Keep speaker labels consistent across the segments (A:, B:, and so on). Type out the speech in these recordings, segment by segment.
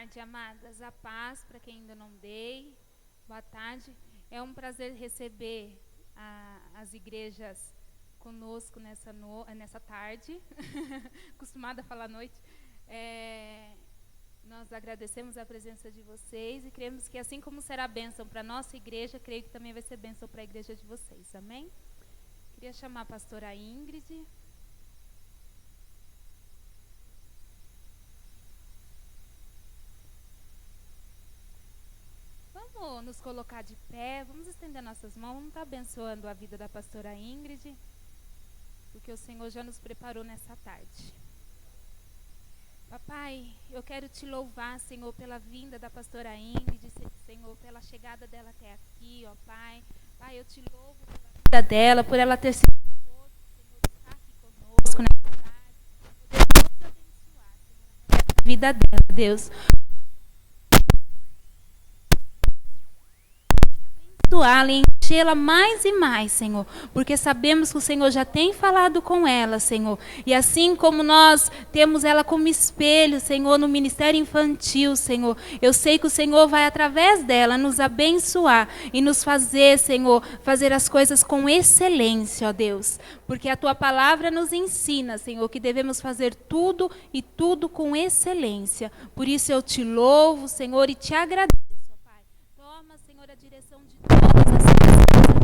A: tarde, amadas. A paz para quem ainda não dei. Boa tarde. É um prazer receber as igrejas conosco nessa tarde. Acostumada a falar noite. Nós agradecemos a presença de vocês e cremos que assim como será bênção para a nossa igreja, creio que também vai ser bênção para a igreja de vocês. Amém? Queria chamar a pastora Ingrid. Vamos nos colocar de pé, vamos estender nossas mãos, vamos estar abençoando a vida da pastora Ingrid, porque o Senhor já nos preparou nessa tarde. Papai, eu quero te louvar, Senhor, pela vinda da pastora Ingrid, Senhor, pela chegada dela até aqui, ó Pai. Pai, eu te louvo pela vida dela, por ela ter sido disposta, Senhor, estar aqui conosco nessa tarde, poder nos abençoar, Senhor, a vida dela, Deus. Abençoá-la e enchê-la mais e mais, Senhor, porque sabemos que o Senhor já tem falado com ela, Senhor, e assim como nós temos ela como espelho, Senhor, no ministério infantil, Senhor, eu sei que o Senhor vai através dela nos abençoar e nos fazer, Senhor, fazer as coisas com excelência, ó Deus, porque a Tua palavra nos ensina, Senhor, que devemos fazer tudo e tudo com excelência. Por isso eu te louvo, Senhor, e te agradeço. Senhor, a direção de todas as coisas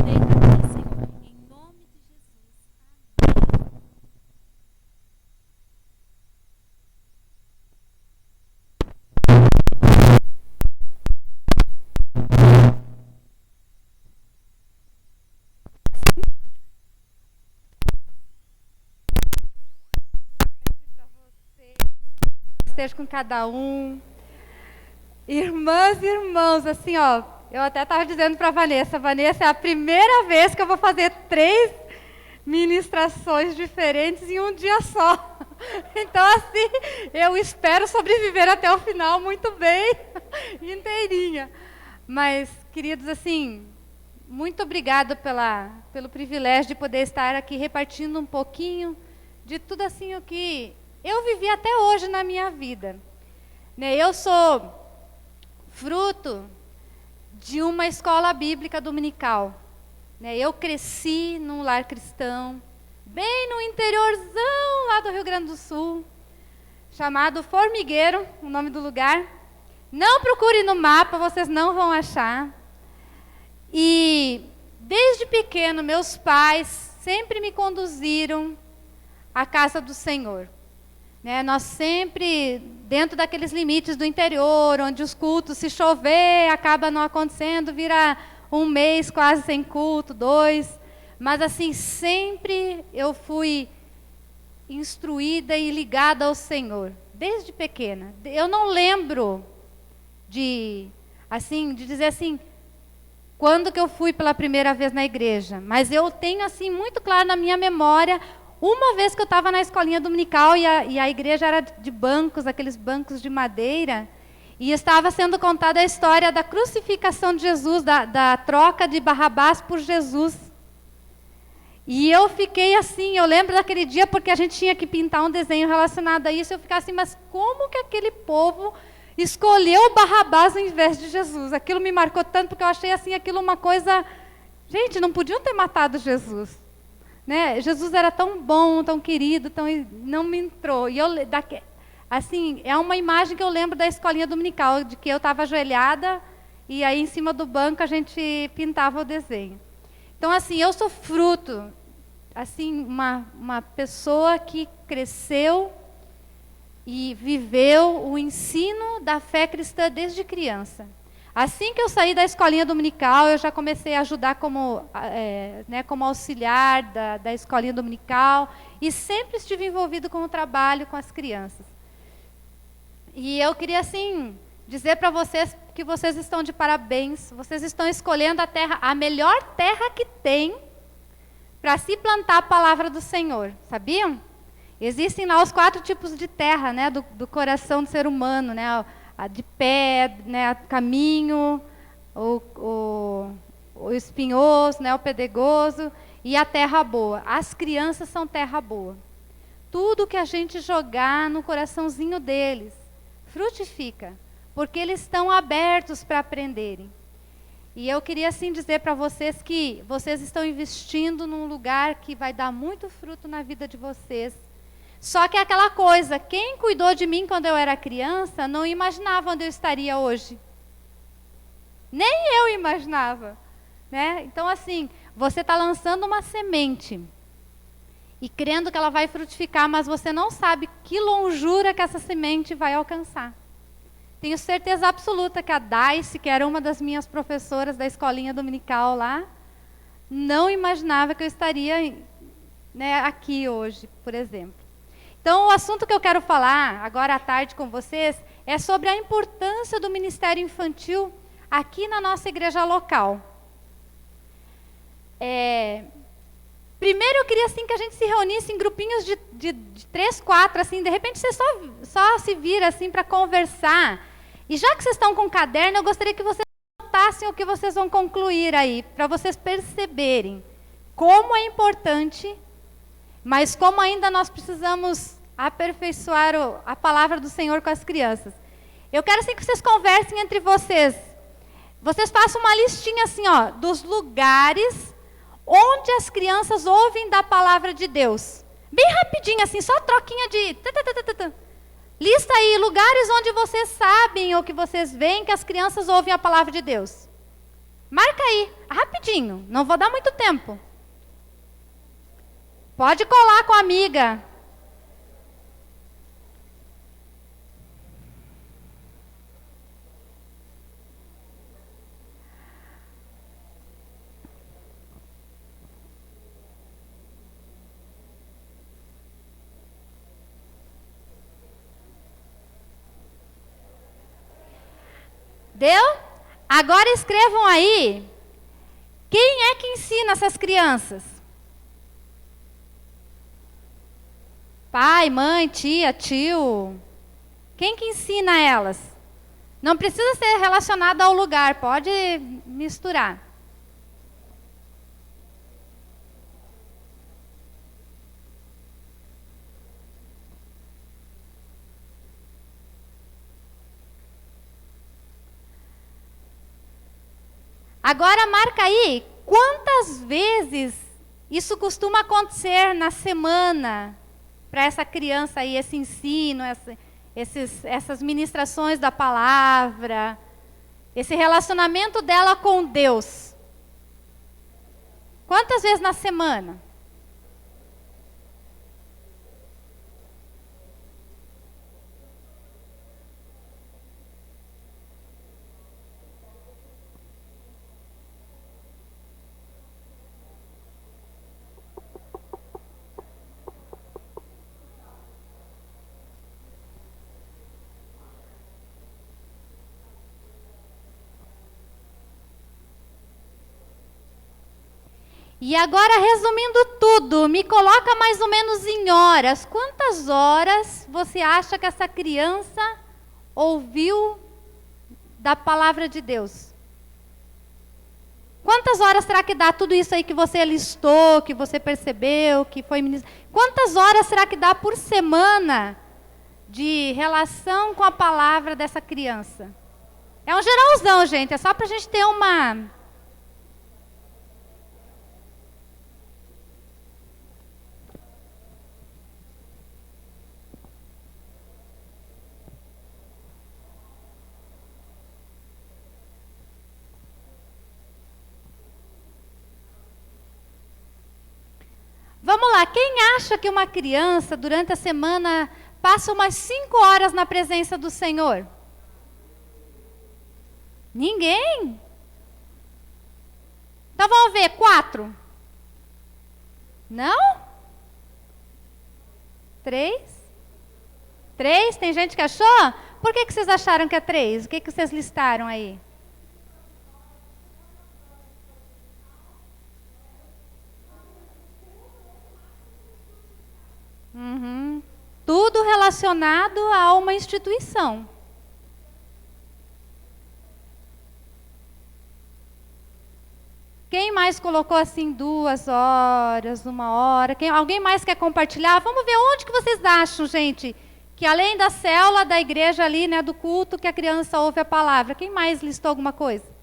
A: feitas aqui, Senhor, em nome de Jesus. Amém.
B: Esteja com cada um. Irmãs e irmãos, assim, ó, eu até estava dizendo para a Vanessa, é a primeira vez que eu vou fazer 3 ministrações diferentes em um dia só. Então, assim, eu espero sobreviver até o final muito bem, inteirinha. Mas, queridos, assim, muito obrigada pelo privilégio de poder estar aqui repartindo um pouquinho de tudo assim o que eu vivi até hoje na minha vida. Eu sou fruto de uma escola bíblica dominical. Eu cresci num lar cristão, bem no interiorzão lá do Rio Grande do Sul, chamado Formigueiro, o nome do lugar. Não procure no mapa, vocês não vão achar. E desde pequeno, meus pais sempre me conduziram à casa do Senhor. Nós sempre, dentro daqueles limites do interior, onde os cultos, se chover, acaba não acontecendo, vira um mês quase sem culto, 2. Mas assim, sempre eu fui instruída e ligada ao Senhor, desde pequena. Eu não lembro de dizer assim, quando que eu fui pela primeira vez na igreja. Mas eu tenho assim muito claro na minha memória. Uma vez que eu estava na escolinha dominical e a igreja era de bancos, aqueles bancos de madeira, e estava sendo contada a história da crucificação de Jesus, da troca de Barrabás por Jesus. E eu fiquei assim, eu lembro daquele dia, porque a gente tinha que pintar um desenho relacionado a isso, eu ficava assim, mas como que aquele povo escolheu Barrabás ao invés de Jesus? Aquilo me marcou tanto, porque eu achei assim, aquilo uma coisa... Gente, não podiam ter matado Jesus. Jesus era tão bom, tão querido, não me entrou. E assim, é uma imagem que eu lembro da escolinha dominical, de que eu estava ajoelhada e aí em cima do banco a gente pintava o desenho. Então, assim, eu sou fruto, assim, uma pessoa que cresceu e viveu o ensino da fé cristã desde criança. Assim que eu saí da escolinha dominical, eu já comecei a ajudar como auxiliar da escolinha dominical e sempre estive envolvido com o trabalho com as crianças. E eu queria, assim, dizer para vocês que vocês estão de parabéns, vocês estão escolhendo a melhor terra que tem para se plantar a palavra do Senhor, sabiam? Existem lá os 4 tipos de terra, do coração do ser humano, a de pé, caminho, o espinhoso, o pedregoso e a terra boa. As crianças são terra boa. Tudo que a gente jogar no coraçãozinho deles frutifica, porque eles estão abertos para aprenderem. E eu queria assim dizer para vocês que vocês estão investindo num lugar que vai dar muito fruto na vida de vocês. Só que é aquela coisa, quem cuidou de mim quando eu era criança não imaginava onde eu estaria hoje. Nem eu imaginava, né? Então assim, você está lançando uma semente e crendo que ela vai frutificar, mas você não sabe que longura que essa semente vai alcançar. Tenho certeza absoluta que a Daice, que era uma das minhas professoras da escolinha dominical lá, não imaginava que eu estaria, né, aqui hoje, por exemplo. Então, o assunto que eu quero falar agora à tarde com vocês é sobre a importância do ministério infantil aqui na nossa igreja local. Primeiro eu queria assim, que a gente se reunisse em grupinhos de 3, 4, assim, de repente você só se vira assim, para conversar. E já que vocês estão com caderno, eu gostaria que vocês anotassem o que vocês vão concluir aí, para vocês perceberem como é importante, mas como ainda nós precisamos aperfeiçoar a palavra do Senhor com as crianças. Eu quero assim que vocês conversem entre vocês. Vocês façam uma listinha assim, ó, dos lugares onde as crianças ouvem da palavra de Deus. Bem rapidinho assim, só troquinha de... Lista aí lugares onde vocês sabem ou que vocês veem que as crianças ouvem a palavra de Deus. Marca aí, rapidinho, não vou dar muito tempo. Pode colar com a amiga. Deu? Agora escrevam aí, quem é que ensina essas crianças? Pai, mãe, tia, tio. Quem que ensina elas? Não precisa ser relacionado ao lugar, pode misturar. Agora marca aí, quantas vezes isso costuma acontecer na semana para essa criança aí, esse ensino, essas ministrações da palavra, esse relacionamento dela com Deus. Quantas vezes na semana? E agora, resumindo tudo, me coloca mais ou menos em horas. Quantas horas você acha que essa criança ouviu da palavra de Deus? Quantas horas será que dá tudo isso aí que você listou, que você percebeu, que foi ministrado? Quantas horas será que dá por semana de relação com a palavra dessa criança? É um geralzão, gente, é só para a gente ter uma... Vamos lá, quem acha que uma criança, durante a semana, passa umas 5 horas na presença do Senhor? Ninguém? Então vamos ver, 4? Não? 3? 3? Tem gente que achou? Por que vocês acharam que é 3? O que vocês listaram aí? Tudo relacionado a uma instituição. Quem mais colocou assim 2 horas, 1 hora? Alguém mais quer compartilhar? Vamos ver onde que vocês acham, gente, que além da célula da igreja ali, né, do culto, que a criança ouve a palavra. Quem mais listou alguma coisa?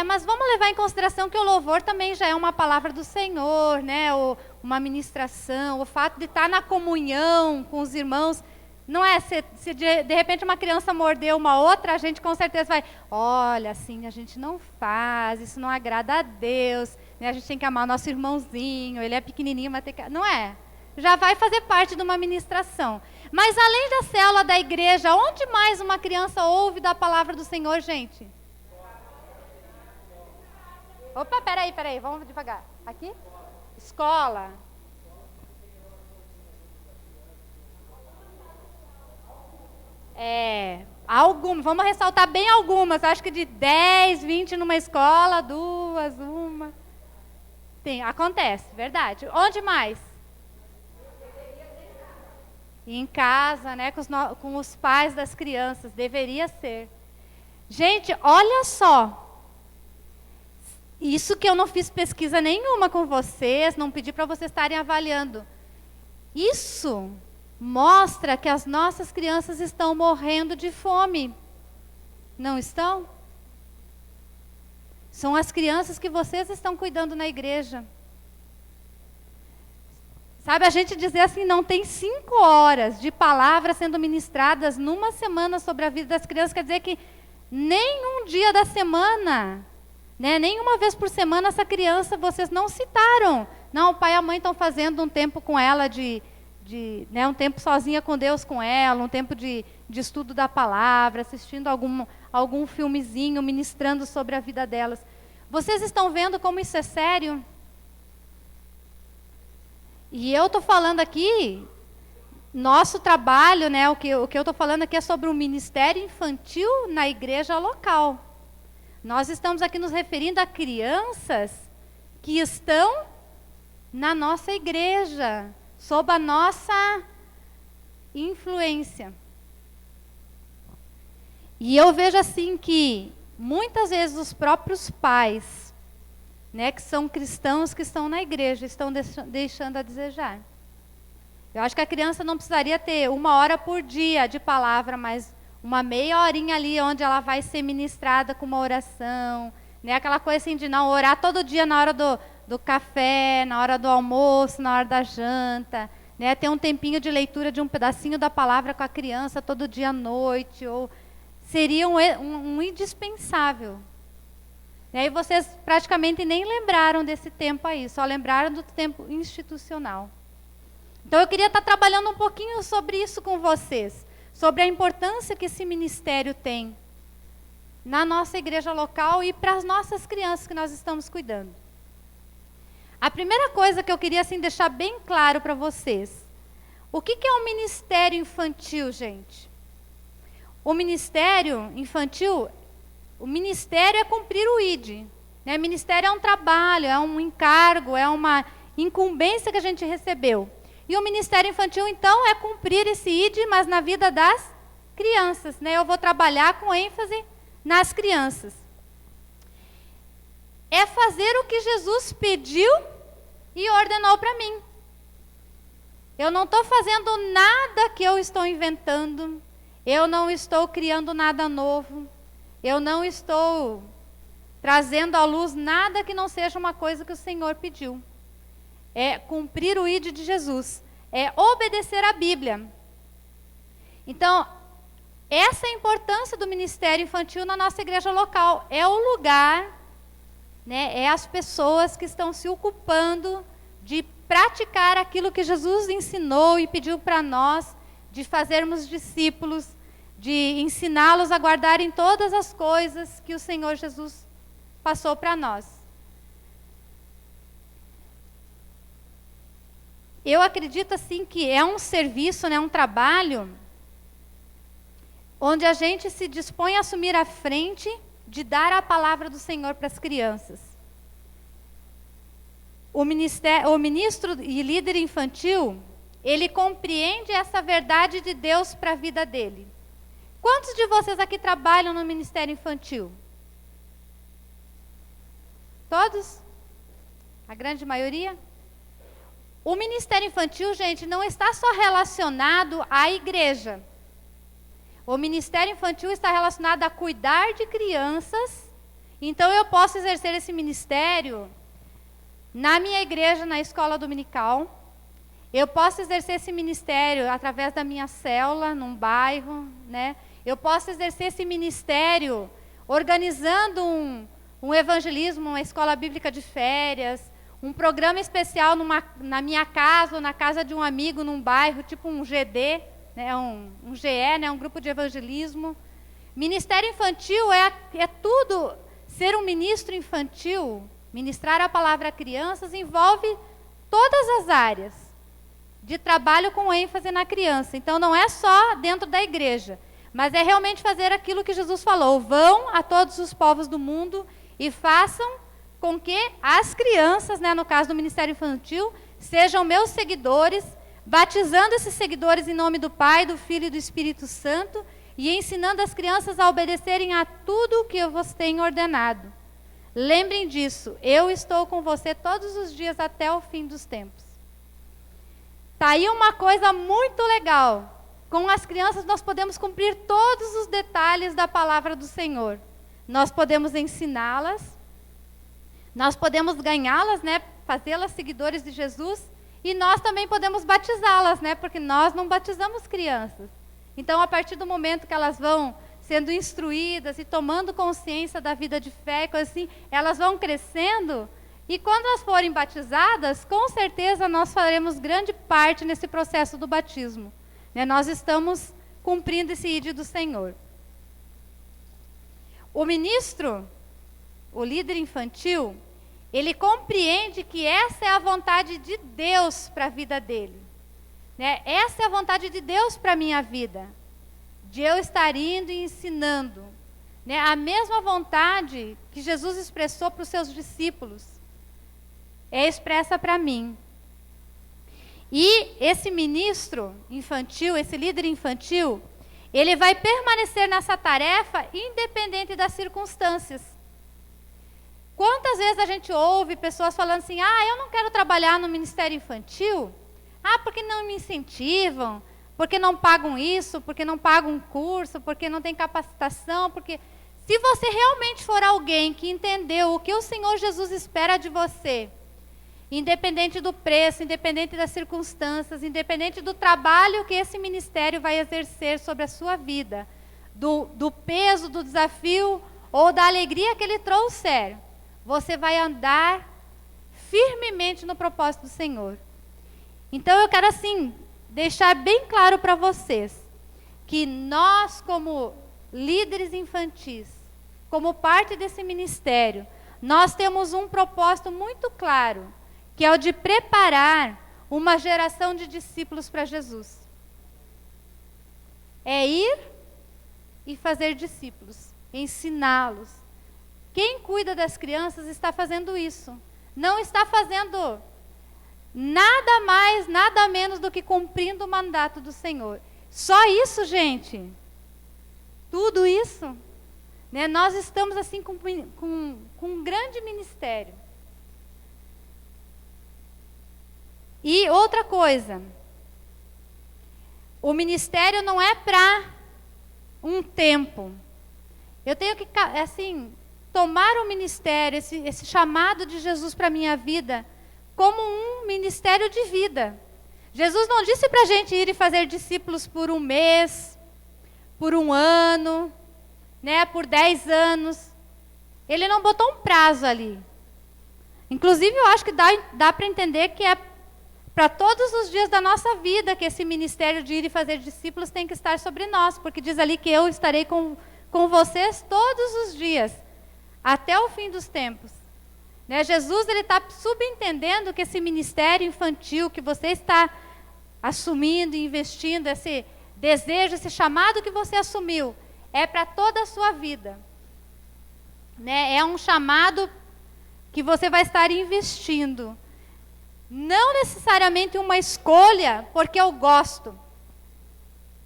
B: Mas vamos levar em consideração que o louvor também já é uma palavra do Senhor, né? Uma ministração, o fato de estar na comunhão com os irmãos. Não é, se de repente uma criança mordeu uma outra, a gente com certeza vai, olha, assim, a gente não faz, isso não agrada a Deus, né? A gente tem que amar o nosso irmãozinho, ele é pequenininho, mas tem que... Não é? Já vai fazer parte de uma ministração. Mas além da célula da igreja, onde mais uma criança ouve da palavra do Senhor, gente? Opa, peraí, vamos devagar. Aqui? Escola. Vamos ressaltar bem algumas. Acho que de 10, 20 numa escola, 2, 1. Tem, acontece, verdade. Onde mais? Em casa, né, com os pais das crianças. Deveria ser. Gente, olha só. Isso que eu não fiz pesquisa nenhuma com vocês, não pedi para vocês estarem avaliando. Isso mostra que as nossas crianças estão morrendo de fome. Não estão? São as crianças que vocês estão cuidando na igreja. Sabe, a gente dizer assim, não tem 5 horas de palavras sendo ministradas numa semana sobre a vida das crianças, quer dizer que nem um dia da semana... Né? Nenhuma vez por semana essa criança vocês não citaram. Não, o pai e a mãe estão fazendo um tempo com ela, né, um tempo sozinha com Deus com ela, um tempo de estudo da palavra, assistindo algum filmezinho, ministrando sobre a vida delas. Vocês estão vendo como isso é sério? E eu estou falando aqui, nosso trabalho, né, o que eu estou falando aqui é sobre o ministério infantil na igreja local. Nós estamos aqui nos referindo a crianças que estão na nossa igreja, sob a nossa influência. E eu vejo assim que, muitas vezes, os próprios pais, né, que são cristãos que estão na igreja, estão deixando a desejar. Eu acho que a criança não precisaria ter 1 hora por dia de palavra, mas... uma meia horinha ali onde ela vai ser ministrada com uma oração, né? Aquela coisa assim de não orar todo dia na hora do café, na hora do almoço, na hora da janta, né? Ter um tempinho de leitura de um pedacinho da palavra com a criança todo dia à noite, ou seria um indispensável. E aí vocês praticamente nem lembraram desse tempo aí, só lembraram do tempo institucional. Então eu queria estar trabalhando um pouquinho sobre isso com vocês. Sobre a importância que esse ministério tem na nossa igreja local e para as nossas crianças que nós estamos cuidando. A primeira coisa que eu queria assim, deixar bem claro para vocês. O que é um ministério infantil, gente? O ministério infantil, o ministério é cumprir o ID. Né? Ministério é um trabalho, é um encargo, é uma incumbência que a gente recebeu. E o ministério infantil, então, é cumprir esse ID, mas na vida das crianças. Né? Eu vou trabalhar com ênfase nas crianças. É fazer o que Jesus pediu e ordenou para mim. Eu não estou fazendo nada que eu estou inventando. Eu não estou criando nada novo. Eu não estou trazendo à luz nada que não seja uma coisa que o Senhor pediu. É cumprir o ID de Jesus, é obedecer à Bíblia. Então, essa é a importância do ministério infantil na nossa igreja local. É o lugar, né, é as pessoas que estão se ocupando de praticar aquilo que Jesus ensinou e pediu para nós, de fazermos discípulos, de ensiná-los a guardarem todas as coisas que o Senhor Jesus passou para nós. Eu acredito assim que é um serviço, né, um trabalho, onde a gente se dispõe a assumir a frente de dar a palavra do Senhor para as crianças. o ministro e líder infantil, ele compreende essa verdade de Deus para a vida dele. Quantos de vocês aqui trabalham no ministério infantil? Todos? A grande maioria? O ministério infantil, gente, não está só relacionado à igreja. O ministério infantil está relacionado a cuidar de crianças. Então, eu posso exercer esse ministério na minha igreja, na escola dominical. Eu posso exercer esse ministério através da minha célula, num bairro, né? Eu posso exercer esse ministério organizando um evangelismo, uma escola bíblica de férias, um programa especial na minha casa ou na casa de um amigo num bairro, tipo um GD, né, um GE, né, um grupo de evangelismo. Ministério infantil é tudo. Ser um ministro infantil, ministrar a palavra a crianças, envolve todas as áreas de trabalho com ênfase na criança. Então, não é só dentro da igreja, mas é realmente fazer aquilo que Jesus falou: vão a todos os povos do mundo e façam com que as crianças, né, no caso do Ministério Infantil, sejam meus seguidores, batizando esses seguidores em nome do Pai, do Filho e do Espírito Santo, e ensinando as crianças a obedecerem a tudo o que eu vos tenho ordenado. Lembrem disso, eu estou com você todos os dias até o fim dos tempos. Está aí uma coisa muito legal. Com as crianças nós podemos cumprir todos os detalhes da palavra do Senhor. Nós podemos ensiná-las, nós podemos ganhá-las, né, fazê-las seguidores de Jesus, e nós também podemos batizá-las, né, porque nós não batizamos crianças. Então, a partir do momento que elas vão sendo instruídas e tomando consciência da vida de fé, coisa assim, elas vão crescendo, e quando elas forem batizadas, com certeza nós faremos grande parte nesse processo do batismo. Né, nós estamos cumprindo esse ídolo do Senhor. O ministro, o líder infantil, ele compreende que essa é a vontade de Deus para a vida dele. Né? Essa é a vontade de Deus para a minha vida. De eu estar indo e ensinando. Né? A mesma vontade que Jesus expressou para os seus discípulos é expressa para mim. E esse ministro infantil, esse líder infantil, ele vai permanecer nessa tarefa independente das circunstâncias. Quantas vezes a gente ouve pessoas falando assim: eu não quero trabalhar no ministério infantil, porque não me incentivam, porque não pagam isso, porque não pagam um curso, porque não tem capacitação, porque... Se você realmente for alguém que entendeu o que o Senhor Jesus espera de você, independente do preço, independente das circunstâncias, independente do trabalho que esse ministério vai exercer sobre a sua vida, do peso, do desafio ou da alegria que ele trouxer, você vai andar firmemente no propósito do Senhor. Então eu quero assim deixar bem claro para vocês que nós, como líderes infantis, como parte desse ministério, nós temos um propósito muito claro, que é o de preparar uma geração de discípulos para Jesus. É ir e fazer discípulos, ensiná-los. Quem cuida das crianças está fazendo isso. Não está fazendo nada mais, nada menos do que cumprindo o mandato do Senhor. Só isso, gente. Tudo isso. Né? Nós estamos assim com um grande ministério. E outra coisa, o ministério não é para um tempo. Eu tenho que, assim, tomar o ministério, esse chamado de Jesus para a minha vida, como um ministério de vida. Jesus não disse para a gente ir e fazer discípulos por um mês, por um ano, né, por 10 anos. Ele não botou um prazo ali. Inclusive, eu acho que dá para entender que é para todos os dias da nossa vida que esse ministério de ir e fazer discípulos tem que estar sobre nós, porque diz ali que eu estarei com vocês todos os dias, até o fim dos tempos. Né? Jesus está subentendendo que esse ministério infantil que você está assumindo e investindo, esse desejo, esse chamado que você assumiu, é para toda a sua vida. Né? É um chamado que você vai estar investindo. Não necessariamente uma escolha porque eu gosto.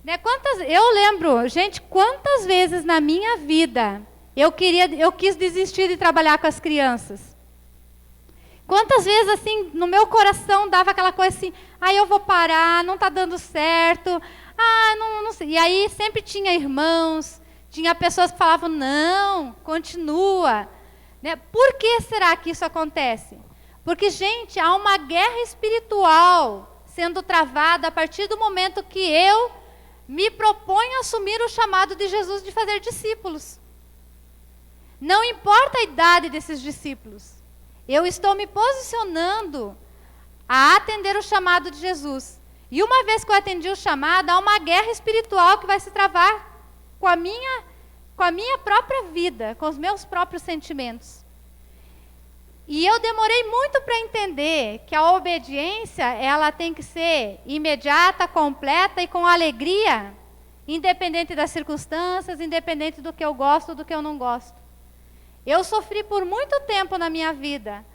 B: Né? Eu lembro, gente, quantas vezes na minha vida eu quis desistir de trabalhar com as crianças. Quantas vezes, assim, no meu coração dava aquela coisa assim, eu vou parar, não está dando certo, não sei. E aí sempre tinha irmãos, tinha pessoas que falavam, não, continua. Né? Por que será que isso acontece? Porque, gente, há uma guerra espiritual sendo travada a partir do momento que eu me proponho a assumir o chamado de Jesus de fazer discípulos. Não importa a idade desses discípulos. Eu estou me posicionando a atender o chamado de Jesus. E uma vez que eu atendi o chamado, há uma guerra espiritual que vai se travar com a minha própria vida, com os meus próprios sentimentos. E eu demorei muito para entender que a obediência, ela tem que ser imediata, completa e com alegria, independente das circunstâncias, independente do que eu gosto, do que eu não gosto. Eu sofri por muito tempo na minha vida,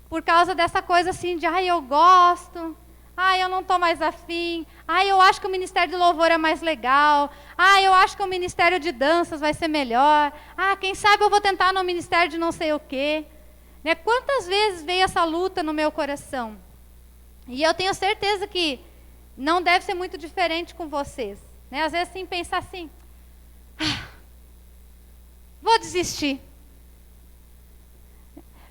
B: por causa dessa coisa assim de, eu gosto, eu não estou mais afim, eu acho que o ministério de louvor é mais legal, eu acho que o ministério de danças vai ser melhor, quem sabe eu vou tentar no ministério de não sei o quê. Né? Quantas vezes veio essa luta no meu coração? E eu tenho certeza que não deve ser muito diferente com vocês. Né? Às vezes, assim, pensar assim, vou desistir.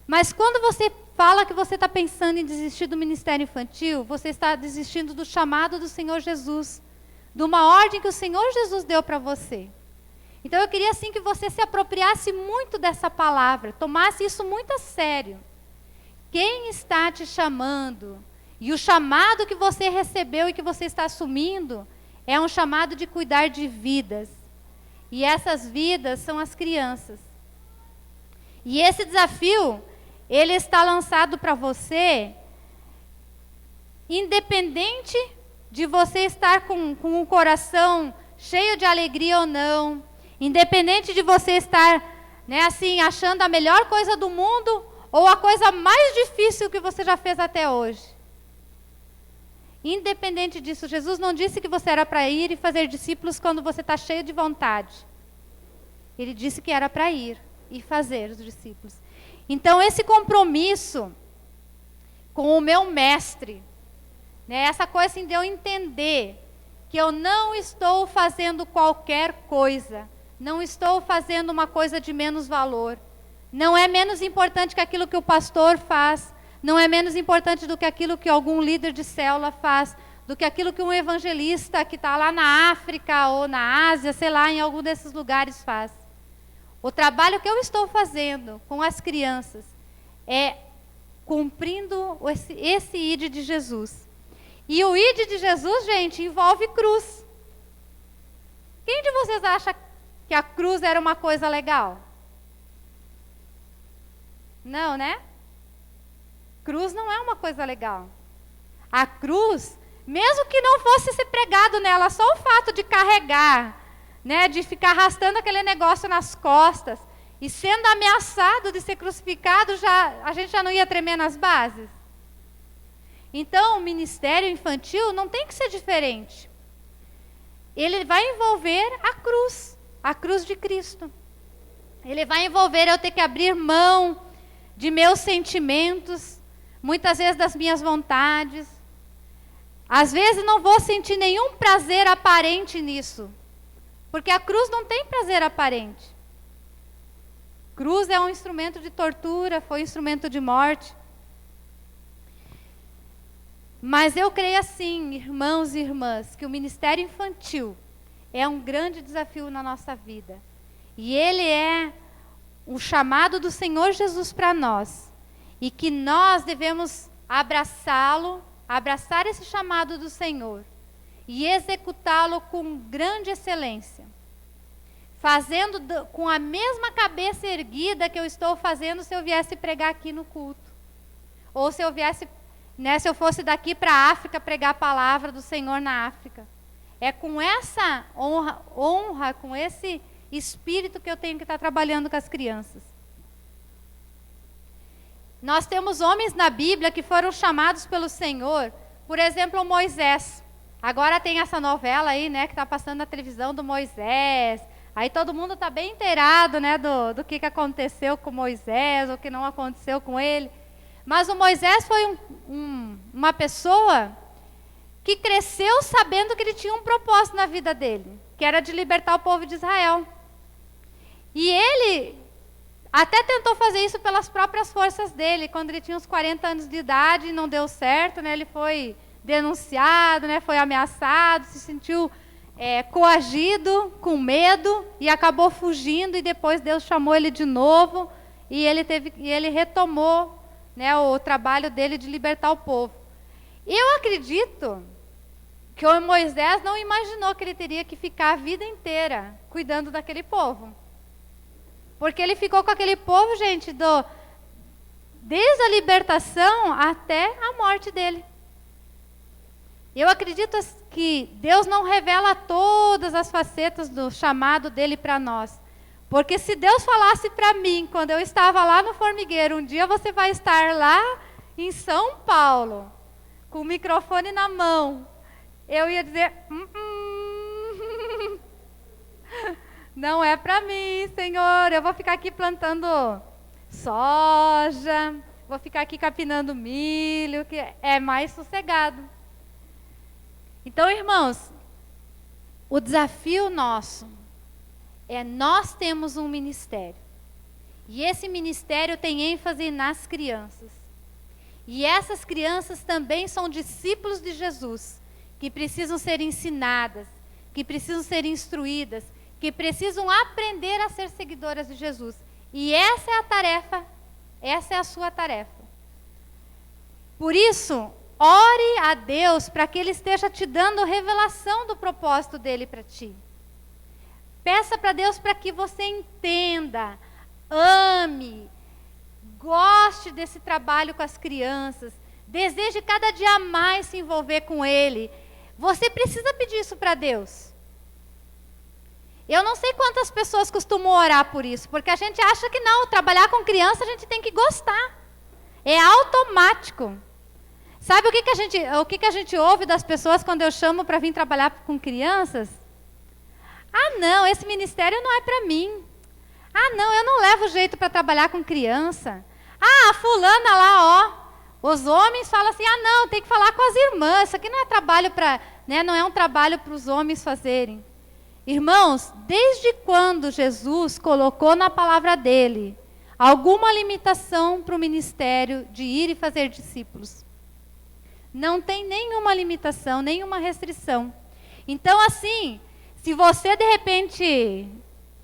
B: Mas quando você fala que você está pensando em desistir do ministério infantil, você está desistindo do chamado do Senhor Jesus, de uma ordem que o Senhor Jesus deu para você. Então eu queria assim que você se apropriasse muito dessa palavra, tomasse isso muito a sério. Quem está te chamando, e o chamado que você recebeu e que você está assumindo, é um chamado de cuidar de vidas. E essas vidas são as crianças. E esse desafio, ele está lançado para você, independente de você estar com um coração cheio de alegria ou não, independente de você estar, né, assim, achando a melhor coisa do mundo ou a coisa mais difícil que você já fez até hoje. Independente disso, Jesus não disse que você era para ir e fazer discípulos quando você está cheio de vontade. Ele disse que era para ir e fazer os discípulos. Então, esse compromisso com o meu mestre, né, essa coisa assim de eu entender que eu não estou fazendo qualquer coisa, não estou fazendo uma coisa de menos valor. Não é menos importante que aquilo que o pastor faz. Não é menos importante do que aquilo que algum líder de célula faz. Do que aquilo que um evangelista que está lá na África ou na Ásia, sei lá, em algum desses lugares faz. O trabalho que eu estou fazendo com as crianças é cumprindo esse ID de Jesus. E o ID de Jesus, gente, envolve cruz. Quem de vocês acha que a cruz era uma coisa legal? Não, né? Cruz não é uma coisa legal. A cruz, mesmo que não fosse ser pregado nela, só o fato de carregar, né, de ficar arrastando aquele negócio nas costas e sendo ameaçado de ser crucificado, a gente já não ia tremer nas bases? Então, o ministério infantil não tem que ser diferente. Ele vai envolver a cruz de Cristo. Ele vai envolver eu ter que abrir mão de meus sentimentos, muitas vezes das minhas vontades. Às vezes não vou sentir nenhum prazer aparente nisso, porque a cruz não tem prazer aparente. Cruz é um instrumento de tortura, foi um instrumento de morte. Mas eu creio assim, irmãos e irmãs, que o ministério infantil é um grande desafio na nossa vida. E ele é o chamado do Senhor Jesus para nós. E que nós devemos abraçá-lo, abraçar esse chamado do Senhor e executá-lo com grande excelência. Fazendo com a mesma cabeça erguida que eu estou fazendo se eu viesse pregar aqui no culto. Ou se eu viesse, né, se eu fosse daqui para a África pregar a palavra do Senhor na África. É com essa honra, com esse espírito que eu tenho que estar trabalhando com as crianças. Nós temos homens na Bíblia que foram chamados pelo Senhor, por exemplo, Moisés. Agora tem essa novela aí, né, que está passando na televisão do Moisés. Aí todo mundo está bem inteirado, né, do que aconteceu com Moisés, o que não aconteceu com ele. Mas o Moisés foi uma pessoa que cresceu sabendo que ele tinha um propósito na vida dele, que era de libertar o povo de Israel. E ele até tentou fazer isso pelas próprias forças dele. Quando ele tinha uns 40 anos de idade, não deu certo, né, ele foi denunciado, né, foi ameaçado, se sentiu coagido, com medo, e acabou fugindo, e depois Deus chamou ele de novo, e ele retomou, né, o trabalho dele de libertar o povo. Eu acredito que o Moisés não imaginou que ele teria que ficar a vida inteira cuidando daquele povo. Porque ele ficou com aquele povo, gente, desde a libertação até a morte dele. Eu acredito que Deus não revela todas as facetas do chamado dele para nós. Porque se Deus falasse para mim, quando eu estava lá no formigueiro, um dia você vai estar lá em São Paulo, com o microfone na mão, eu ia dizer, não é para mim, Senhor, eu vou ficar aqui plantando soja, vou ficar aqui capinando milho, que é mais sossegado. Então, irmãos, o desafio nosso nós temos um ministério. E esse ministério tem ênfase nas crianças. E essas crianças também são discípulos de Jesus, que precisam ser ensinadas, que precisam ser instruídas, que precisam aprender a ser seguidoras de Jesus. E essa é a tarefa, essa é a sua tarefa. Por isso, ore a Deus para que Ele esteja te dando revelação do propósito dEle para ti. Peça para Deus para que você entenda, ame, goste desse trabalho com as crianças, deseje cada dia mais se envolver com Ele. Você precisa pedir isso para Deus. Eu não sei quantas pessoas costumam orar por isso, porque a gente acha que não, trabalhar com criança a gente tem que gostar. É automático. Sabe o que a gente ouve das pessoas quando eu chamo para vir trabalhar com crianças? Ah, não, esse ministério não é para mim. Ah, não, eu não levo jeito para trabalhar com criança. Ah, a fulana lá, ó. Os homens falam assim, ah, não, tem que falar com as irmãs. Isso aqui não é trabalho para, né, não é um trabalho para os homens fazerem. Irmãos, desde quando Jesus colocou na palavra dele alguma limitação para o ministério de ir e fazer discípulos? Não tem nenhuma limitação, nenhuma restrição. Então, assim, se você de repente,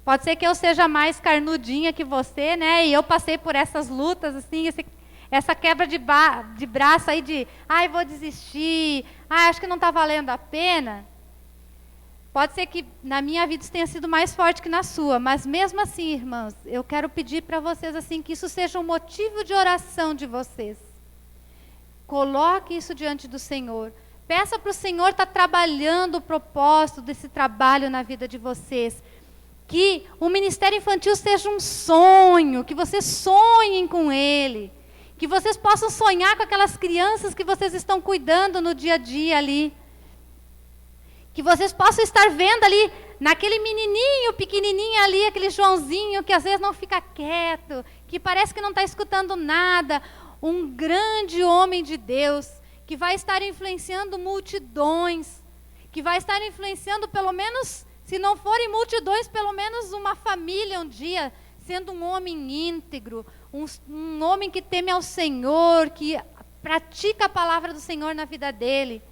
B: pode ser que eu seja mais carnudinha que você, né? E eu passei por essas lutas, assim, essa quebra de braço aí de, ai, vou desistir, ai, acho que não está valendo a pena. Pode ser que na minha vida isso tenha sido mais forte que na sua, mas mesmo assim, irmãos, eu quero pedir para vocês assim que isso seja um motivo de oração de vocês. Coloque isso diante do Senhor. Peça para o Senhor estar trabalhando o propósito desse trabalho na vida de vocês. Que o ministério infantil seja um sonho, que vocês sonhem com ele. Que vocês possam sonhar com aquelas crianças que vocês estão cuidando no dia a dia ali. Que vocês possam estar vendo ali, naquele menininho pequenininho ali, aquele Joãozinho que às vezes não fica quieto, que parece que não está escutando nada. Um grande homem de Deus, que vai estar influenciando multidões, que vai estar influenciando pelo menos, se não forem multidões, pelo menos uma família um dia, sendo um homem íntegro, um homem que teme ao Senhor, que pratica a palavra do Senhor na vida dele.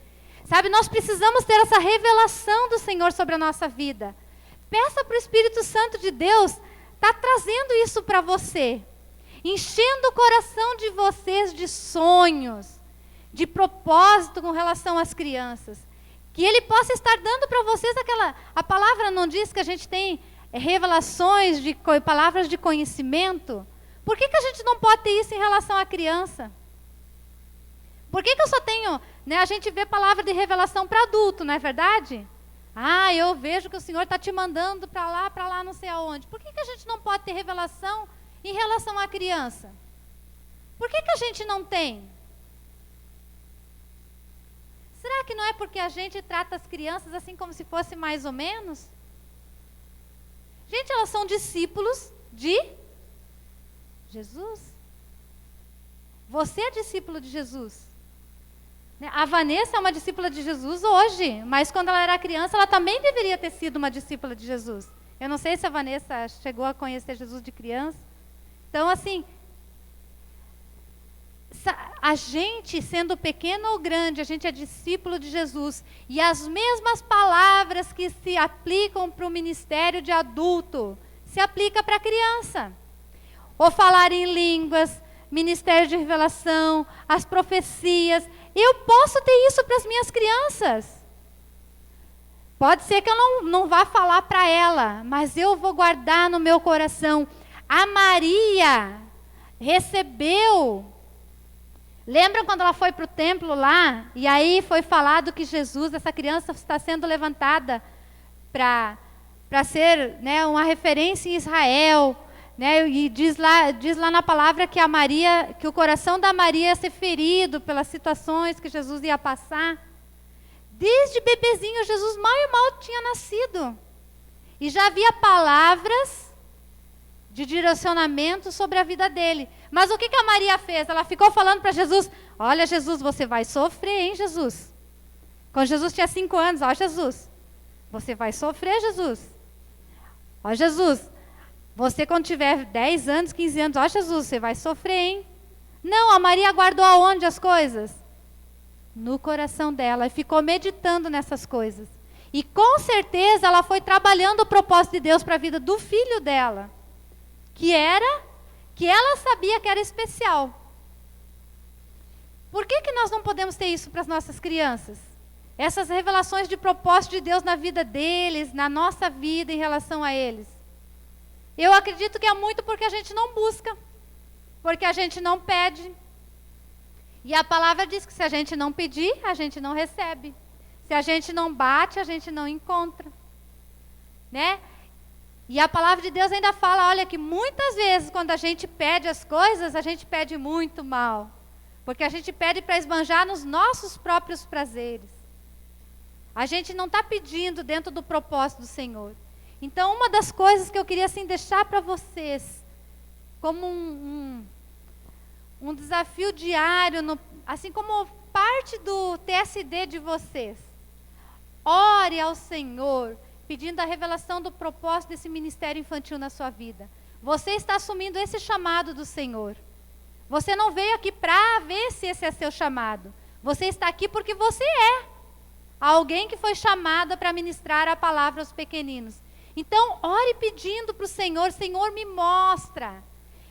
B: Sabe, nós precisamos ter essa revelação do Senhor sobre a nossa vida. Peça para o Espírito Santo de Deus estar trazendo isso para você. Enchendo o coração de vocês de sonhos, de propósito com relação às crianças. Que Ele possa estar dando para vocês a palavra não diz que a gente tem revelações, palavras de conhecimento. Por que a gente não pode ter isso em relação à criança? Por que eu só tenho, né, a gente vê palavra de revelação para adulto, não é verdade? Ah, eu vejo que o Senhor está te mandando para lá, não sei aonde. Por que a gente não pode ter revelação em relação à criança? Por que a gente não tem? Será que não é porque a gente trata as crianças assim como se fosse mais ou menos? Gente, elas são discípulos de Jesus. Você é discípulo de Jesus. A Vanessa é uma discípula de Jesus hoje, mas quando ela era criança, ela também deveria ter sido uma discípula de Jesus. Eu não sei se a Vanessa chegou a conhecer Jesus de criança. Então, assim, a gente, sendo pequeno ou grande, a gente é discípulo de Jesus. E as mesmas palavras que se aplicam para o ministério de adulto, se aplica para a criança. Ou falar em línguas, ministério de revelação, as profecias. Eu posso ter isso para as minhas crianças. Pode ser que eu não vá falar para ela, mas eu vou guardar no meu coração. A Maria recebeu. Lembram quando ela foi para o templo lá? E aí foi falado que Jesus, essa criança, está sendo levantada para ser, né, uma referência em Israel. Né, e diz lá na palavra que que o coração da Maria ia ser ferido pelas situações que Jesus ia passar. Desde bebezinho, Jesus mal e mal tinha nascido. E já havia palavras de direcionamento sobre a vida dele. Mas o que a Maria fez? Ela ficou falando para Jesus, olha Jesus, você vai sofrer, hein Jesus? Quando Jesus tinha 5 anos, ó Jesus, você vai sofrer, Jesus. Ó Jesus, você quando tiver 10 anos, 15 anos, ó Jesus, você vai sofrer, hein? Não, a Maria guardou aonde as coisas? No coração dela, e ficou meditando nessas coisas. E com certeza ela foi trabalhando o propósito de Deus para a vida do filho dela, que ela sabia que era especial. Por que nós não podemos ter isso para as nossas crianças? Essas revelações de propósito de Deus na vida deles, na nossa vida em relação a eles. Eu acredito que é muito porque a gente não busca, porque a gente não pede. E a palavra diz que se a gente não pedir, a gente não recebe. Se a gente não bate, a gente não encontra. Né? E a palavra de Deus ainda fala, olha, que muitas vezes quando a gente pede as coisas, a gente pede muito mal. Porque a gente pede para esbanjar nos nossos próprios prazeres. A gente não está pedindo dentro do propósito do Senhor. Então, uma das coisas que eu queria assim, deixar para vocês, como um desafio diário, assim como parte do TSD de vocês, ore ao Senhor, pedindo a revelação do propósito desse ministério infantil na sua vida. Você está assumindo esse chamado do Senhor. Você não veio aqui para ver se esse é seu chamado. Você está aqui porque você é alguém que foi chamado para ministrar a palavra aos pequeninos. Então, ore pedindo para o Senhor, Senhor, me mostra,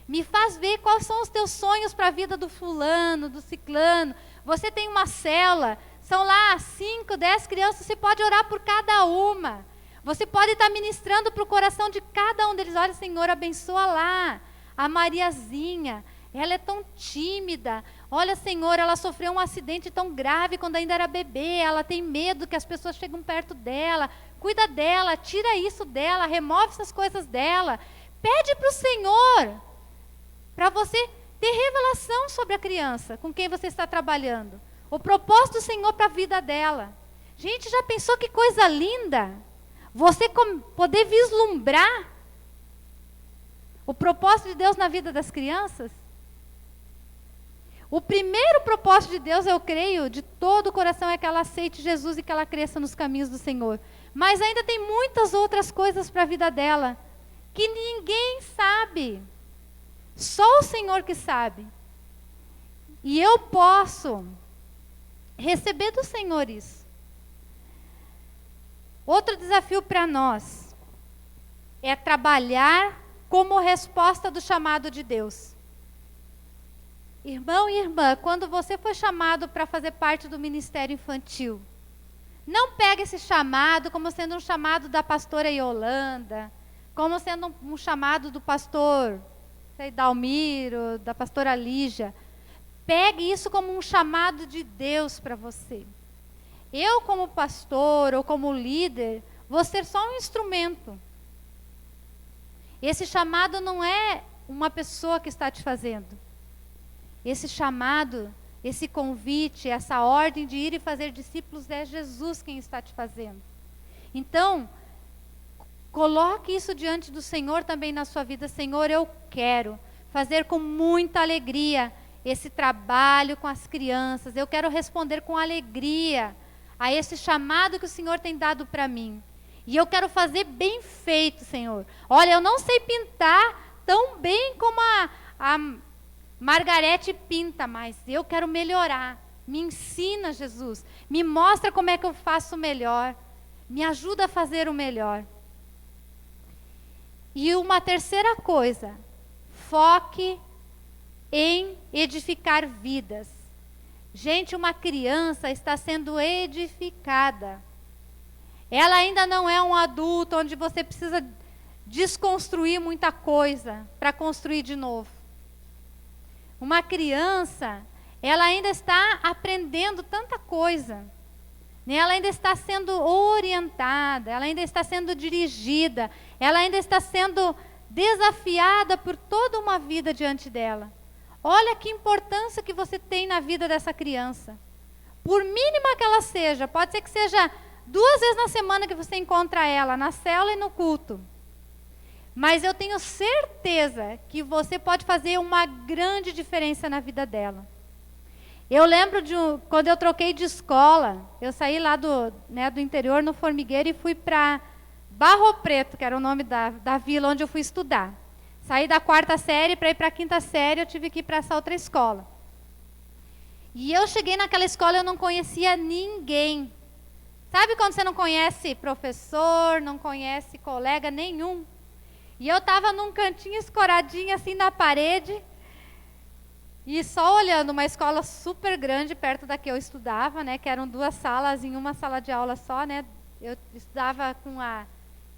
B: me faz ver quais são os teus sonhos para a vida do fulano, do ciclano. Você tem uma célula, são lá 5, 10 crianças, você pode orar por cada uma. Você pode estar ministrando para o coração de cada um deles. Olha, Senhor, abençoa lá a Mariazinha, ela é tão tímida. Olha, Senhor, ela sofreu um acidente tão grave quando ainda era bebê, ela tem medo que as pessoas cheguem perto dela. Cuida dela, tira isso dela, remove essas coisas dela. Pede para o Senhor, para você ter revelação sobre a criança com quem você está trabalhando. O propósito do Senhor para a vida dela. Gente, já pensou que coisa linda? Você poder vislumbrar o propósito de Deus na vida das crianças? O primeiro propósito de Deus, eu creio, de todo o coração, é que ela aceite Jesus e que ela cresça nos caminhos do Senhor. Mas ainda tem muitas outras coisas para a vida dela, que ninguém sabe. Só o Senhor que sabe. E eu posso receber do Senhor isso. Outro desafio para nós é trabalhar como resposta do chamado de Deus. Irmão e irmã, quando você foi chamado para fazer parte do ministério infantil, não pegue esse chamado como sendo um chamado da pastora Yolanda, como sendo um chamado do pastor Dalmiro, da pastora Lígia. Pegue isso como um chamado de Deus para você. Eu, como pastor ou como líder, vou ser só um instrumento. Esse chamado não é uma pessoa que está te fazendo. esse chamado, esse convite, essa ordem de ir e fazer discípulos, é Jesus quem está te fazendo. Então, coloque isso diante do Senhor também na sua vida. Senhor, eu quero fazer com muita alegria esse trabalho com as crianças. Eu quero responder com alegria a esse chamado que o Senhor tem dado para mim. E eu quero fazer bem feito, Senhor. Olha, eu não sei pintar tão bem como a Margarete pinta, mas eu quero melhorar. Me ensina, Jesus. Me mostra como é que eu faço melhor. Me ajuda a fazer o melhor. E uma terceira coisa, foque em edificar vidas. Gente, uma criança está sendo edificada. Ela ainda não é um adulto onde você precisa desconstruir muita coisa para construir de novo. Uma criança, ela ainda está aprendendo tanta coisa. Ela ainda está sendo orientada, ela ainda está sendo dirigida, ela ainda está sendo desafiada por toda uma vida diante dela. Olha que importância que você tem na vida dessa criança. Por mínima que ela seja, pode ser que seja 2 vezes na semana que você encontra ela, na célula e no culto. Mas eu tenho certeza que você pode fazer uma grande diferença na vida dela. Eu lembro quando eu troquei de escola, eu saí lá do interior, no Formigueiro, e fui para Barro Preto, que era o nome da vila onde eu fui estudar. Saí da 4ª série para ir para a 5ª série, eu tive que ir para essa outra escola. E eu cheguei naquela escola, eu não conhecia ninguém. Sabe quando você não conhece professor, não conhece colega nenhum? E eu estava num cantinho escoradinho assim na parede, e só olhando uma escola super grande perto da que eu estudava, né, que eram 2 salas em uma sala de aula só, né? Eu estudava com a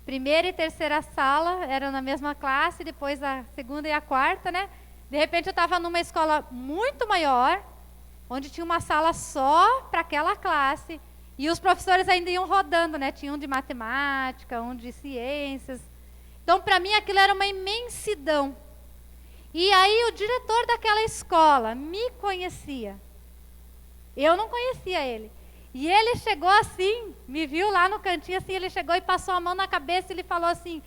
B: 1ª e 3ª sala, eram na mesma classe, depois a 2ª e a 4ª, né? De repente eu estava numa escola muito maior, onde tinha uma sala só para aquela classe, e os professores ainda iam rodando, né? Tinha um de matemática, um de ciências. Então, para mim, aquilo era uma imensidão. E aí, o diretor daquela escola me conhecia. Eu não conhecia ele. E ele chegou assim, me viu lá no cantinho, assim, ele chegou e passou a mão na cabeça e ele falou assim,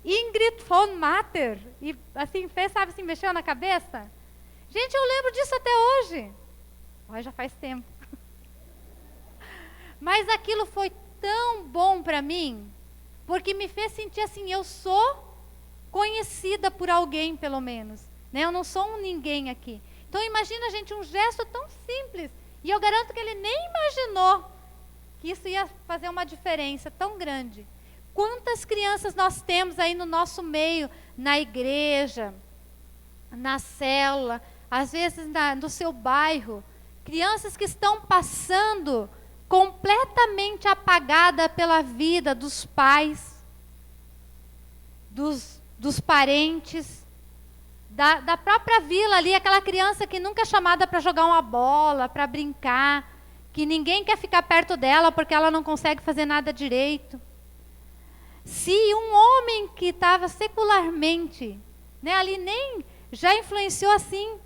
B: Ingrid von Matter. E assim, fez, sabe, assim, mexeu na cabeça. Gente, eu lembro disso até hoje. Olha, já faz tempo. Mas aquilo foi tão bom para mim, porque me fez sentir assim, eu sou conhecida por alguém, pelo menos. Né? Eu não sou um ninguém aqui. Então imagina, gente, um gesto tão simples. E eu garanto que ele nem imaginou que isso ia fazer uma diferença tão grande. Quantas crianças nós temos aí no nosso meio, na igreja, na célula, às vezes no seu bairro. Crianças que estão passando completamente apagada pela vida dos pais, dos parentes, da própria vila ali, aquela criança que nunca é chamada para jogar uma bola, para brincar, que ninguém quer ficar perto dela porque ela não consegue fazer nada direito. Se um homem que estava secularmente, né, ali nem já influenciou assim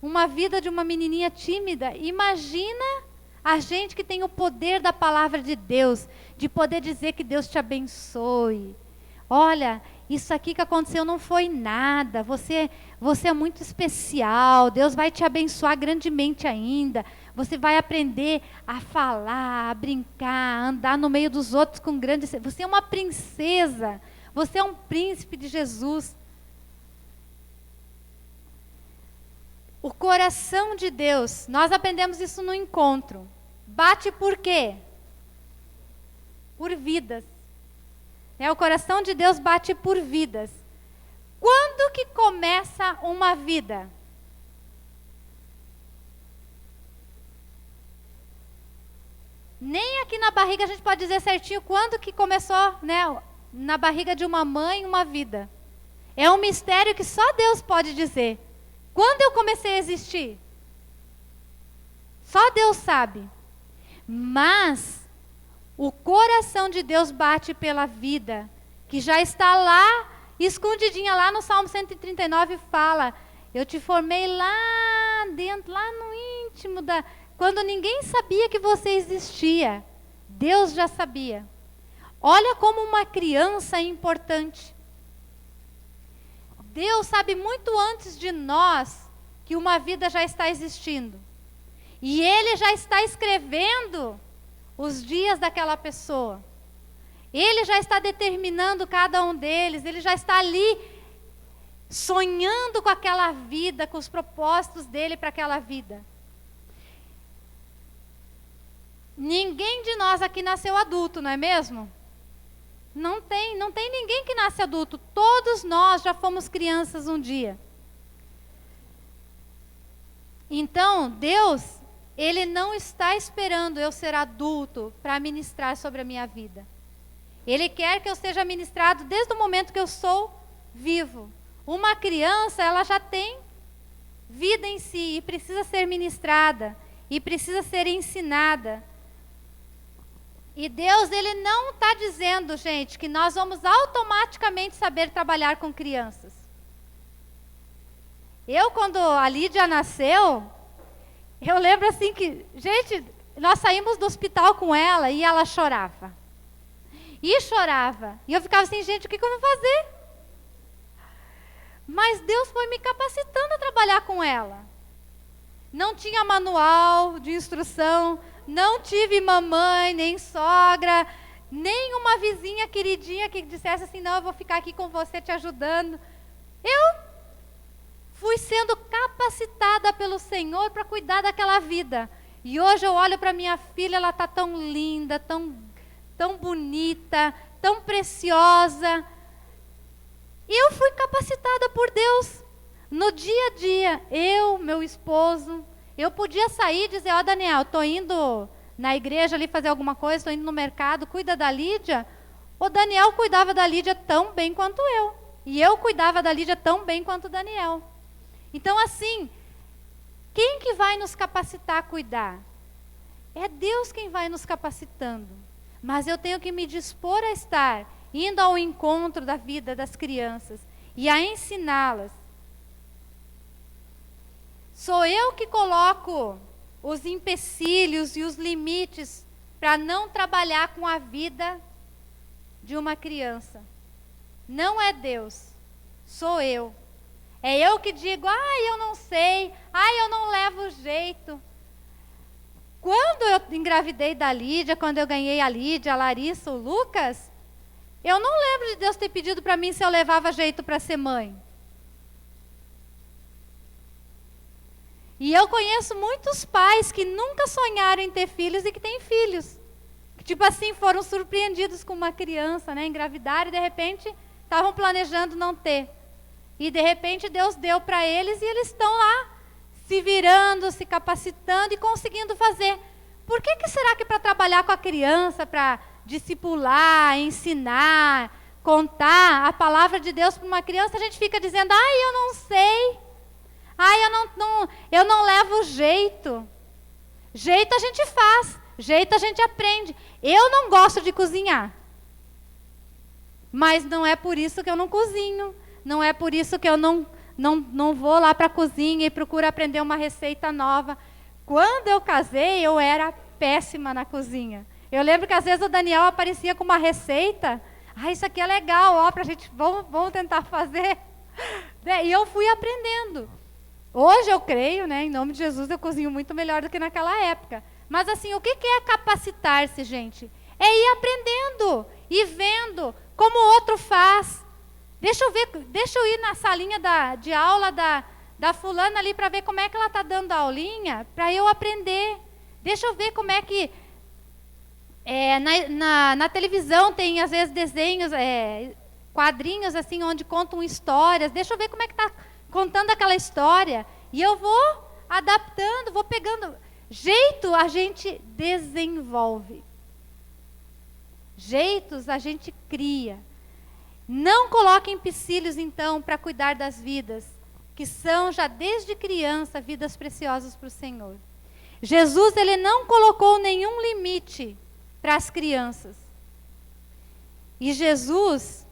B: uma vida de uma menininha tímida, imagina a gente que tem o poder da palavra de Deus, de poder dizer que Deus te abençoe. Olha, isso aqui que aconteceu não foi nada, você é muito especial, Deus vai te abençoar grandemente ainda. Você vai aprender a falar, a brincar, a andar no meio dos outros com grande... Você é uma princesa, você é um príncipe de Jesus. O coração de Deus, nós aprendemos isso no encontro. Bate por quê? Por vidas. O coração de Deus bate por vidas. Quando que começa uma vida? Nem aqui na barriga a gente pode dizer certinho quando que começou, né, na barriga de uma mãe, uma vida. É um mistério que só Deus pode dizer. Quando eu comecei a existir? Só Deus sabe. Mas o coração de Deus bate pela vida, que já está lá, escondidinha lá no Salmo 139, fala, eu te formei lá dentro, lá no íntimo quando ninguém sabia que você existia, Deus já sabia. Olha como uma criança é importante. Deus sabe muito antes de nós que uma vida já está existindo. E Ele já está escrevendo os dias daquela pessoa. Ele já está determinando cada um deles. Ele já está ali sonhando com aquela vida, com os propósitos dele para aquela vida. Ninguém de nós aqui nasceu adulto, não é mesmo? Não tem ninguém que nasce adulto. Todos nós já fomos crianças um dia. Então, Deus, Ele não está esperando eu ser adulto para ministrar sobre a minha vida. Ele quer que eu seja ministrado desde o momento que eu sou vivo. Uma criança, ela já tem vida em si e precisa ser ministrada e precisa ser ensinada. E Deus, Ele não está dizendo, gente, que nós vamos automaticamente saber trabalhar com crianças. Quando a Lídia nasceu, eu lembro assim que, gente, nós saímos do hospital com ela e ela chorava. E chorava. E eu ficava assim, gente, o que eu vou fazer? Mas Deus foi me capacitando a trabalhar com ela. Não tinha manual de instrução, não tive mamãe, nem sogra, nem uma vizinha queridinha que dissesse assim, não, eu vou ficar aqui com você te ajudando. Eu fui sendo capacitada pelo Senhor para cuidar daquela vida. E hoje eu olho para minha filha, ela está tão linda, tão bonita, tão preciosa. E eu fui capacitada por Deus. No dia a dia, meu esposo, eu podia sair e dizer, Daniel, estou indo na igreja ali fazer alguma coisa, estou indo no mercado, cuida da Lídia. O Daniel cuidava da Lídia tão bem quanto eu. E eu cuidava da Lídia tão bem quanto o Daniel. Então, assim, quem que vai nos capacitar a cuidar? É Deus quem vai nos capacitando. Mas eu tenho que me dispor a estar indo ao encontro da vida das crianças e a ensiná-las. Sou eu que coloco os empecilhos e os limites para não trabalhar com a vida de uma criança. Não é Deus, sou eu. É eu que digo, eu não sei, eu não levo jeito. Quando eu engravidei da Lídia, quando eu ganhei a Lídia, a Larissa, o Lucas, eu não lembro de Deus ter pedido para mim se eu levava jeito para ser mãe. E eu conheço muitos pais que nunca sonharam em ter filhos e que têm filhos. Que, tipo assim, foram surpreendidos com uma criança, né? Engravidaram e de repente estavam planejando não ter. E de repente Deus deu para eles e eles estão lá, se virando, se capacitando e conseguindo fazer. Por que será que para trabalhar com a criança, para discipular, ensinar, contar a palavra de Deus para uma criança, a gente fica dizendo, eu não sei. Eu não levo jeito. Jeito a gente faz, jeito a gente aprende. Eu não gosto de cozinhar. Mas não é por isso que eu não cozinho. Não é por isso que eu não vou lá para a cozinha e procuro aprender uma receita nova. Quando eu casei, eu era péssima na cozinha. Eu lembro que às vezes o Daniel aparecia com uma receita. Isso aqui é legal, pra gente, vamos tentar fazer. E eu fui aprendendo. Hoje eu creio, né, em nome de Jesus, eu cozinho muito melhor do que naquela época. Mas assim, o que é capacitar-se, gente? É ir aprendendo, ir vendo como o outro faz. Deixa eu ir na salinha de aula da fulana ali para ver como é que ela está dando a aulinha, para eu aprender. Deixa eu ver como é que... na televisão tem, às vezes, desenhos, quadrinhos, assim, onde contam histórias. Deixa eu ver como é que está contando aquela história. E eu vou adaptando, vou pegando. Jeito a gente desenvolve. Jeitos a gente cria. Não coloque empecilhos, então, para cuidar das vidas, que são já desde criança vidas preciosas para o Senhor. Jesus, Ele não colocou nenhum limite para as crianças. E Jesus,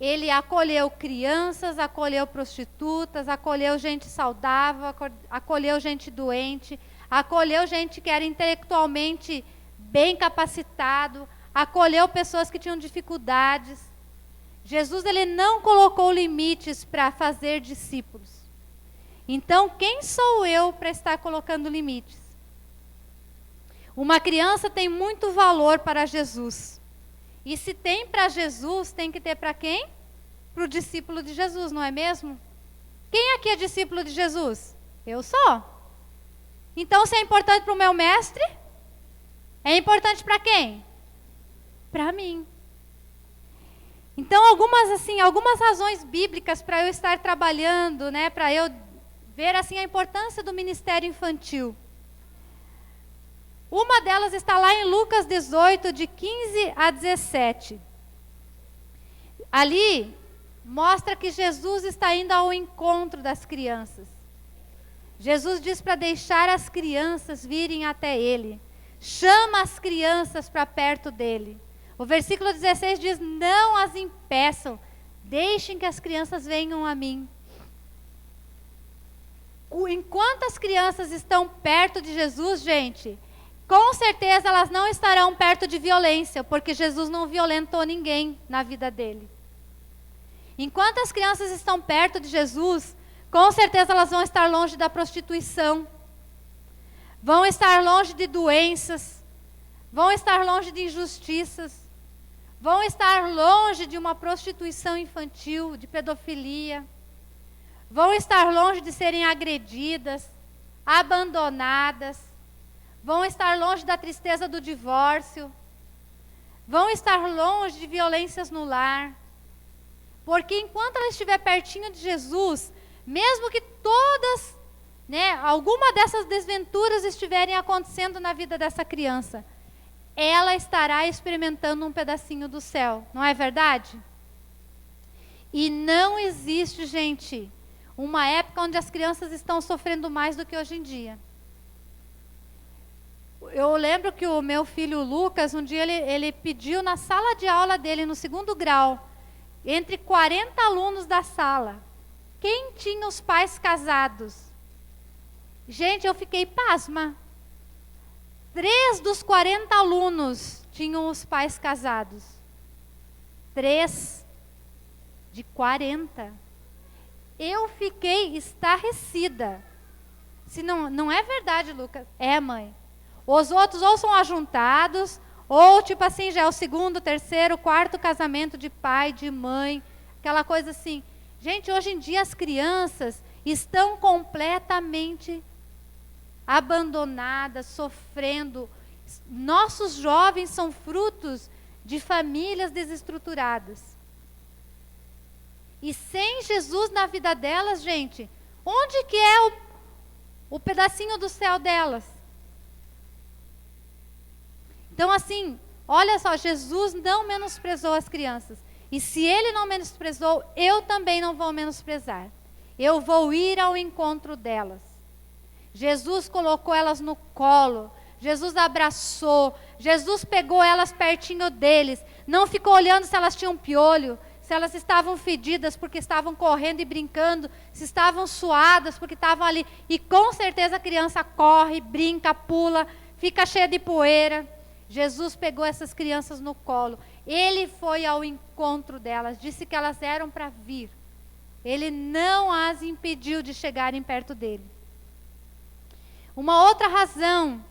B: Ele acolheu crianças, acolheu prostitutas, acolheu gente saudável, acolheu gente doente, acolheu gente que era intelectualmente bem capacitado, acolheu pessoas que tinham dificuldades. Jesus, ele não colocou limites para fazer discípulos. Então, quem sou eu para estar colocando limites? Uma criança tem muito valor para Jesus. E se tem para Jesus, tem que ter para quem? Para o discípulo de Jesus, não é mesmo? Quem aqui é discípulo de Jesus? Eu sou. Então, se é importante para o meu mestre, é importante para quem? Para mim. Então, algumas razões bíblicas para eu estar trabalhando, né, para eu ver assim a importância do ministério infantil. Uma delas está lá em Lucas 18, de 15 a 17. Ali mostra que Jesus está indo ao encontro das crianças. Jesus diz para deixar as crianças virem até Ele. Chama as crianças para perto dEle. O versículo 16 diz, não as impeçam, deixem que as crianças venham a mim. Enquanto as crianças estão perto de Jesus, gente, com certeza elas não estarão perto de violência, porque Jesus não violentou ninguém na vida dele. Enquanto as crianças estão perto de Jesus, com certeza elas vão estar longe da prostituição, vão estar longe de doenças, vão estar longe de injustiças, vão estar longe de uma prostituição infantil, de pedofilia, vão estar longe de serem agredidas, abandonadas, vão estar longe da tristeza do divórcio, vão estar longe de violências no lar, porque enquanto ela estiver pertinho de Jesus, mesmo que todas, alguma dessas desventuras estiverem acontecendo na vida dessa criança, ela estará experimentando um pedacinho do céu, não é verdade? E não existe, gente, uma época onde as crianças estão sofrendo mais do que hoje em dia. Eu lembro que o meu filho Lucas, um dia ele pediu na sala de aula dele, no 2º grau, entre 40 alunos da sala, quem tinha os pais casados? Gente, eu fiquei pasma. 3 dos 40 alunos tinham os pais casados. 3 de 40. Eu fiquei estarrecida. Se não é verdade, Lucas? É, mãe. Os outros ou são ajuntados, ou tipo assim, já é o 2º, 3º, 4º casamento de pai, de mãe, aquela coisa assim. Gente, hoje em dia as crianças estão completamente abandonadas, sofrendo. Nossos jovens são frutos de famílias desestruturadas. E sem Jesus na vida delas, gente, onde que é o pedacinho do céu delas? Então assim, olha só, Jesus não menosprezou as crianças. E se Ele não menosprezou, eu também não vou menosprezar. Eu vou ir ao encontro delas. Jesus colocou elas no colo, Jesus abraçou, Jesus pegou elas pertinho deles, não ficou olhando se elas tinham piolho, se elas estavam fedidas porque estavam correndo e brincando, se estavam suadas porque estavam ali. E com certeza a criança corre, brinca, pula, fica cheia de poeira. Jesus pegou essas crianças no colo, Ele foi ao encontro delas, disse que elas eram para vir. Ele não as impediu de chegarem perto dele. Uma outra razão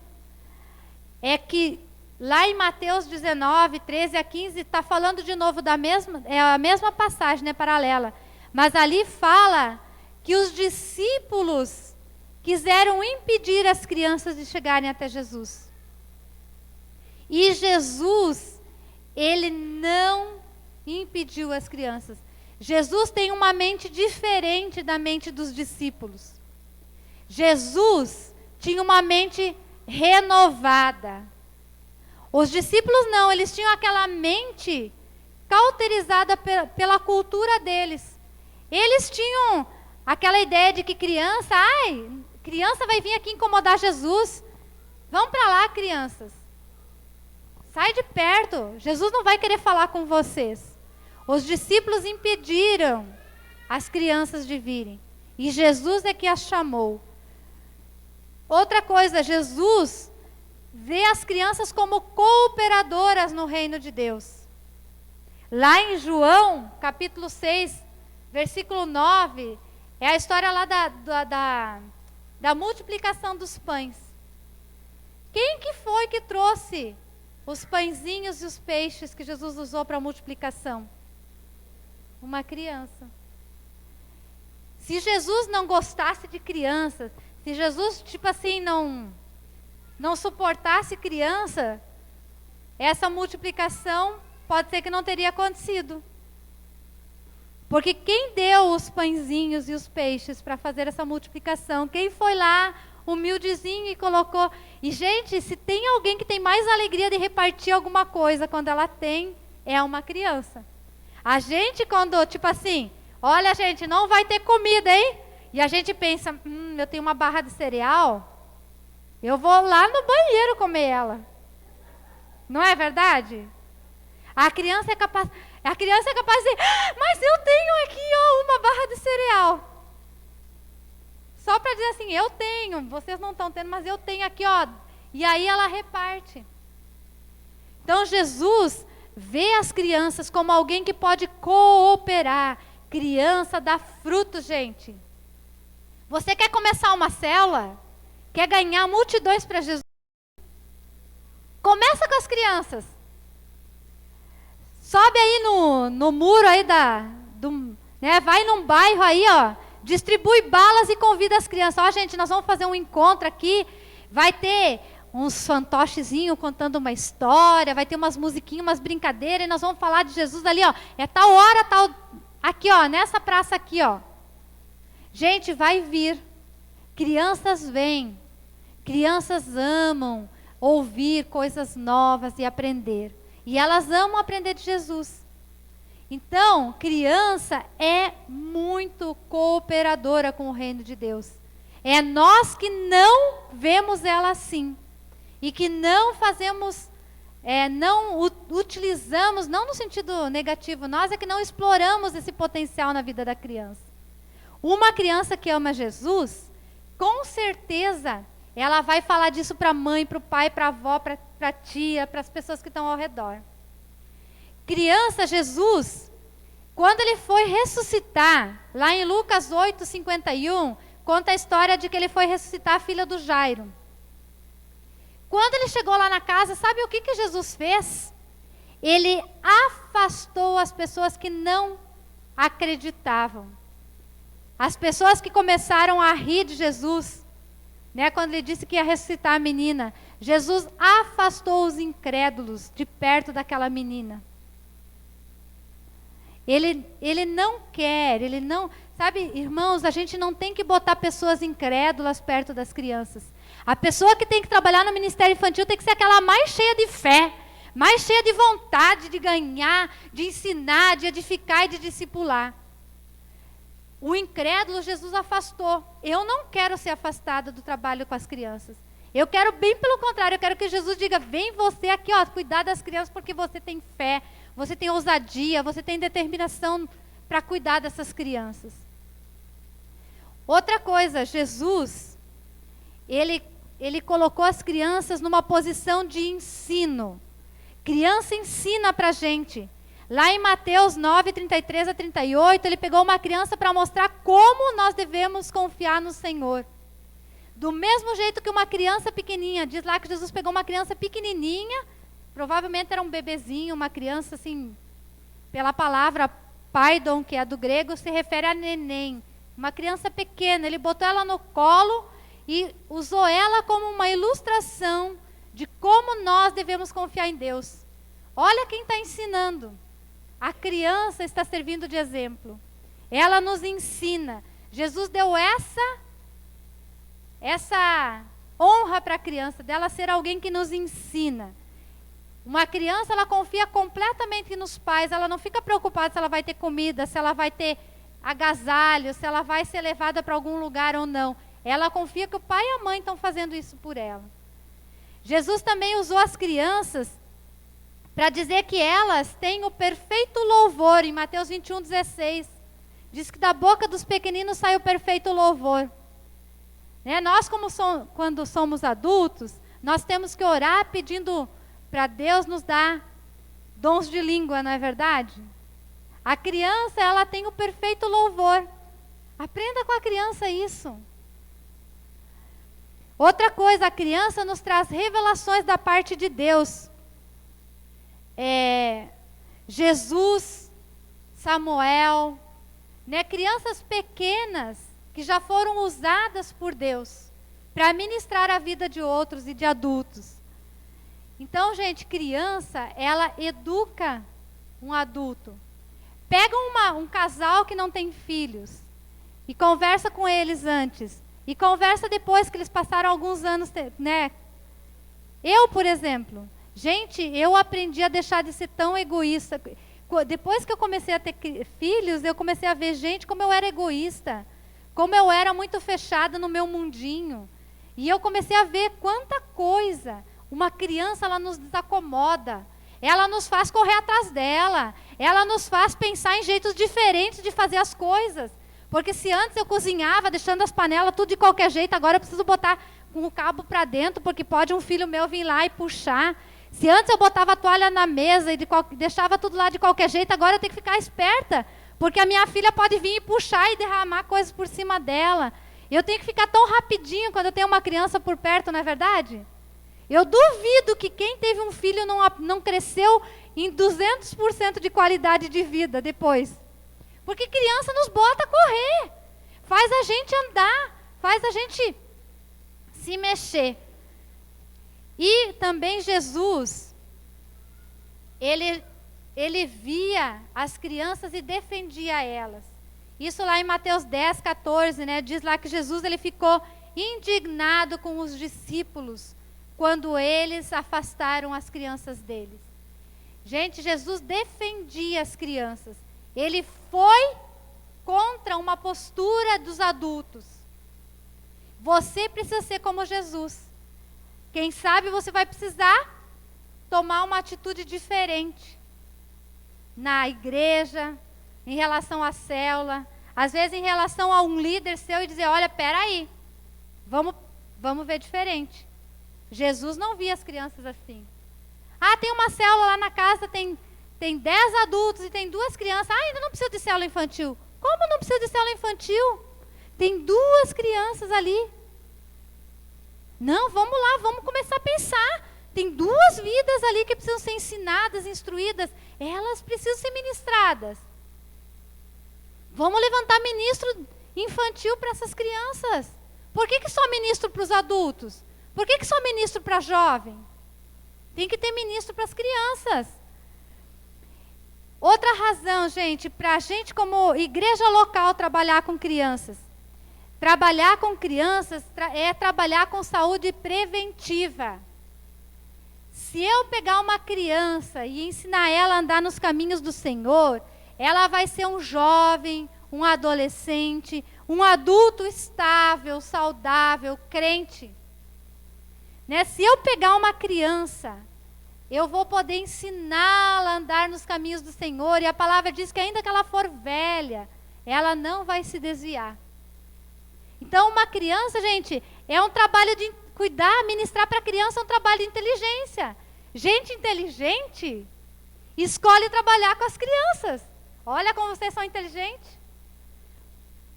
B: é que lá em Mateus 19, 13 a 15, está falando de novo é a mesma passagem, paralela. Mas ali fala que os discípulos quiseram impedir as crianças de chegarem até Jesus. E Jesus, Ele não impediu as crianças. Jesus tem uma mente diferente da mente dos discípulos. Jesus tinha uma mente renovada. Os discípulos não, eles tinham aquela mente cauterizada pela cultura deles. Eles tinham aquela ideia de que criança vai vir aqui incomodar Jesus. Vão para lá, crianças. Sai de perto, Jesus não vai querer falar com vocês. Os discípulos impediram as crianças de virem. E Jesus é que as chamou. Outra coisa, Jesus vê as crianças como cooperadoras no reino de Deus. Lá em João, capítulo 6, versículo 9, é a história lá da multiplicação dos pães. Quem que foi que trouxe os pãezinhos e os peixes que Jesus usou para a multiplicação? Uma criança. Se Jesus não gostasse de crianças, se Jesus, tipo assim, não suportasse criança, essa multiplicação pode ser que não teria acontecido. Porque quem deu os pãezinhos e os peixes para fazer essa multiplicação? Quem foi lá, humildezinho, e colocou? E, gente, se tem alguém que tem mais alegria de repartir alguma coisa quando ela tem, é uma criança. A gente, quando, tipo assim, olha, gente, não vai ter comida, hein? E a gente pensa, eu tenho uma barra de cereal, eu vou lá no banheiro comer ela. Não é verdade? A criança é capaz de dizer, mas eu tenho aqui, ó, uma barra de cereal. Só para dizer assim, eu tenho, vocês não estão tendo, mas eu tenho aqui, ó. E aí ela reparte. Então Jesus vê as crianças como alguém que pode cooperar. Criança dá fruto, gente. Você quer começar uma célula? Quer ganhar multidões para Jesus? Começa com as crianças. Sobe aí no muro aí vai num bairro aí, ó, distribui balas e convida as crianças. Ó, gente, nós vamos fazer um encontro aqui, vai ter uns fantochezinhos contando uma história, vai ter umas musiquinhas, umas brincadeiras, e nós vamos falar de Jesus ali, ó, é tal hora, tal, aqui, ó, nessa praça aqui, ó. Gente, vai vir. Crianças vêm. Crianças amam ouvir coisas novas e aprender. E elas amam aprender de Jesus. Então, criança é muito cooperadora com o reino de Deus. É nós que não vemos ela assim. E que não fazemos, não utilizamos, não no sentido negativo, nós é que não exploramos esse potencial na vida da criança. Uma criança que ama Jesus, com certeza, ela vai falar disso para a mãe, para o pai, para a avó, para a tia, para as pessoas que estão ao redor. Criança, Jesus, quando ele foi ressuscitar, lá em Lucas 8:51, conta a história de que ele foi ressuscitar a filha do Jairo. Quando ele chegou lá na casa, sabe o que Jesus fez? Ele afastou as pessoas que não acreditavam. As pessoas que começaram a rir de Jesus, quando ele disse que ia ressuscitar a menina, Jesus afastou os incrédulos de perto daquela menina. Ele não quer, ele não... Sabe, irmãos, a gente não tem que botar pessoas incrédulas perto das crianças. A pessoa que tem que trabalhar no ministério infantil tem que ser aquela mais cheia de fé, mais cheia de vontade de ganhar, de ensinar, de edificar e de discipular. O incrédulo Jesus afastou. Eu não quero ser afastada do trabalho com as crianças. Eu quero bem pelo contrário, eu quero que Jesus diga, vem você aqui, ó, cuidar das crianças porque você tem fé, você tem ousadia, você tem determinação para cuidar dessas crianças. Outra coisa, Jesus, ele colocou as crianças numa posição de ensino. Criança ensina para a gente. Lá em Mateus 9:33-38, ele pegou uma criança para mostrar como nós devemos confiar no Senhor. Do mesmo jeito que uma criança pequenininha, diz lá que Jesus pegou uma criança pequenininha, provavelmente era um bebezinho, uma criança assim, pela palavra paidon, que é do grego, se refere a neném. Uma criança pequena, ele botou ela no colo e usou ela como uma ilustração de como nós devemos confiar em Deus. Olha quem está ensinando. A criança está servindo de exemplo. Ela nos ensina. Jesus deu essa honra para a criança, dela ser alguém que nos ensina. Uma criança, ela confia completamente nos pais, ela não fica preocupada se ela vai ter comida, se ela vai ter agasalho, se ela vai ser levada para algum lugar ou não. Ela confia que o pai e a mãe estão fazendo isso por ela. Jesus também usou as crianças para dizer que elas têm o perfeito louvor. Em Mateus 21:16, diz que da boca dos pequeninos sai o perfeito louvor. Né? Nós, quando somos adultos, nós temos que orar pedindo para Deus nos dar dons de língua, não é verdade? A criança, ela tem o perfeito louvor. Aprenda com a criança isso. Outra coisa, a criança nos traz revelações da parte de Deus. Jesus, Samuel, né? Crianças pequenas que já foram usadas por Deus para ministrar a vida de outros e de adultos. Então, gente, criança, ela educa um adulto. Pega um casal que não tem filhos e conversa com eles antes. E conversa depois que eles passaram alguns anos, né? Eu, por exemplo, gente, eu aprendi a deixar de ser tão egoísta. Depois que eu comecei a ter filhos, eu comecei a ver, gente, como eu era egoísta. Como eu era muito fechada no meu mundinho. E eu comecei a ver quanta coisa. Uma criança, ela nos desacomoda. Ela nos faz correr atrás dela. Ela nos faz pensar em jeitos diferentes de fazer as coisas. Porque se antes eu cozinhava, deixando as panelas tudo de qualquer jeito, agora eu preciso botar com o cabo para dentro, porque pode um filho meu vir lá e puxar. Se antes eu botava a toalha na mesa e deixava tudo lá de qualquer jeito, agora eu tenho que ficar esperta, porque a minha filha pode vir e puxar e derramar coisas por cima dela. Eu tenho que ficar tão rapidinho quando eu tenho uma criança por perto, não é verdade? Eu duvido que quem teve um filho não cresceu em 200% de qualidade de vida depois. Porque criança nos bota a correr, faz a gente andar, faz a gente se mexer. E também Jesus, ele via as crianças e defendia elas. Isso lá em Mateus 10:14, né, diz lá que Jesus ele ficou indignado com os discípulos quando eles afastaram as crianças deles. Gente, Jesus defendia as crianças. Ele foi contra uma postura dos adultos. Você precisa ser como Jesus. Quem sabe você vai precisar tomar uma atitude diferente na igreja, em relação à célula, às vezes em relação a um líder seu e dizer, olha, peraí, vamos ver diferente. Jesus não via as crianças assim. Ah, tem uma célula lá na casa, tem 10 adultos e tem 2 crianças. Ah, ainda não precisa de célula infantil. Como não precisa de célula infantil? Tem 2 crianças ali. Não, vamos lá, vamos começar a pensar. Tem 2 vidas ali que precisam ser ensinadas, instruídas. Elas precisam ser ministradas. Vamos levantar ministro infantil para essas crianças. Por que só ministro para os adultos? Por que só ministro para jovem? Tem que ter ministro para as crianças. Outra razão, gente, para a gente como igreja local trabalhar com crianças. Trabalhar com crianças é trabalhar com saúde preventiva. Se eu pegar uma criança e ensinar ela a andar nos caminhos do Senhor, ela vai ser um jovem, um adolescente, um adulto estável, saudável, crente. Né? Se eu pegar uma criança, eu vou poder ensiná-la a andar nos caminhos do Senhor. E a palavra diz que ainda que ela for velha, ela não vai se desviar. Então, uma criança, gente, é um trabalho de cuidar, ministrar para a criança é um trabalho de inteligência. Gente inteligente escolhe trabalhar com as crianças. Olha como vocês são inteligentes.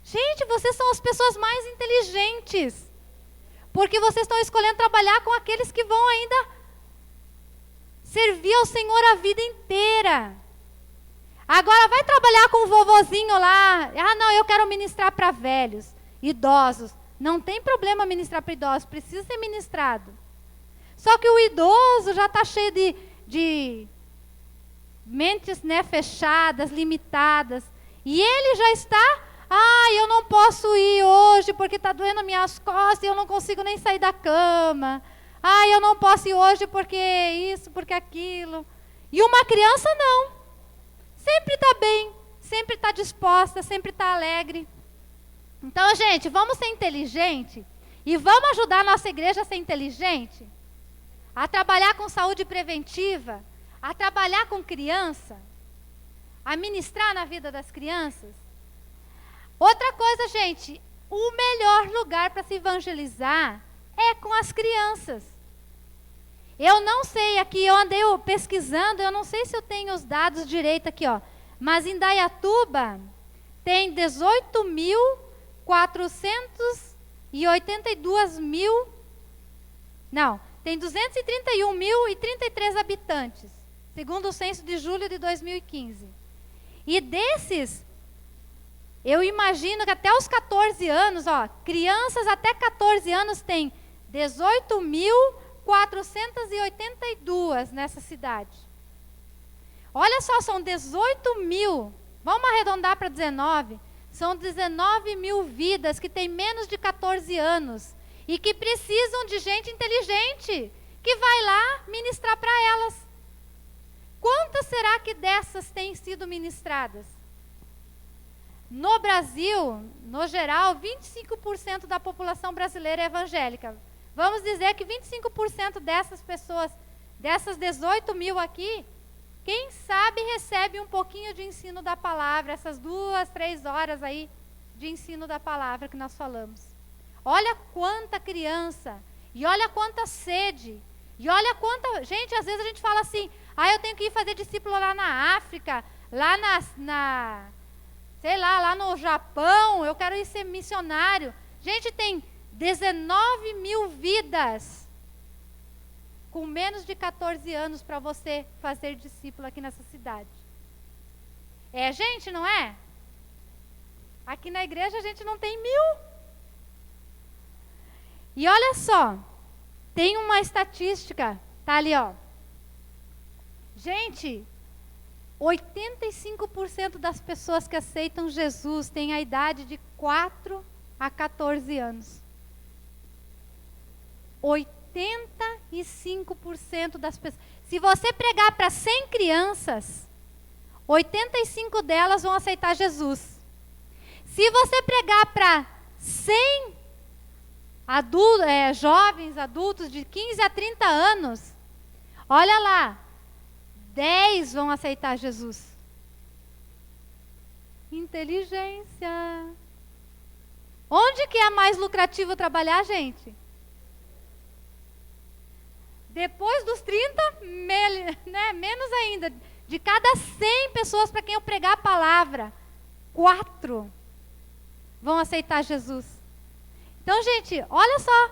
B: Gente, vocês são as pessoas mais inteligentes. Porque vocês estão escolhendo trabalhar com aqueles que vão ainda servir ao Senhor a vida inteira. Agora vai trabalhar com o vovozinho lá. Ah, não, eu quero ministrar para velhos, idosos. Não tem problema ministrar para idosos, precisa ser ministrado. Só que o idoso já está cheio de mentes, né, fechadas, limitadas. E ele já está, eu não posso ir hoje porque está doendo minhas costas e eu não consigo nem sair da cama. Eu não posso ir hoje porque isso, porque aquilo. E uma criança não. Sempre está bem, sempre está disposta, sempre está alegre. Então, gente, vamos ser inteligentes e vamos ajudar a nossa igreja a ser inteligente, a trabalhar com saúde preventiva, a trabalhar com criança, a ministrar na vida das crianças. Outra coisa, gente, o melhor lugar para se evangelizar é com as crianças. Eu não sei, aqui eu andei pesquisando, eu não sei se eu tenho os dados direito aqui, ó, mas em Indaiatuba tem 231.033 habitantes, segundo o censo de julho de 2015. E desses, eu imagino que até os 14 anos, ó, crianças até 14 anos tem 18.482 nessa cidade. Olha só, são 18 mil, vamos arredondar para 19, são 19 mil vidas que têm menos de 14 anos e que precisam de gente inteligente, que vai lá ministrar para elas. Quantas será que dessas têm sido ministradas? No Brasil, no geral, 25% da população brasileira é evangélica. Vamos dizer que 25% dessas pessoas, dessas 18 mil aqui, quem sabe recebe um pouquinho de ensino da palavra, essas 2, 3 horas aí de ensino da palavra que nós falamos. Olha quanta criança, e olha quanta sede, e olha quanta... Gente, às vezes a gente fala assim, eu tenho que ir fazer discípulo lá na África, lá sei lá no Japão, eu quero ir ser missionário. Gente, tem 19 mil vidas com menos de 14 anos para você fazer discípulo aqui nessa cidade. É gente, não é? Aqui na igreja a gente não tem 1.000. E olha só, tem uma estatística, tá ali, ó. Gente, 85% das pessoas que aceitam Jesus têm a idade de 4 a 14 anos. 85% das pessoas. Se você pregar para 100 crianças, 85 delas vão aceitar Jesus. Se você pregar para 100 jovens, adultos de 15 a 30 anos, olha lá, 10 vão aceitar Jesus. Inteligência. Onde que é mais lucrativo trabalhar, gente? Depois dos 30, menos ainda. De cada 100 pessoas para quem eu pregar a palavra, 4 vão aceitar Jesus. Então, gente, olha só.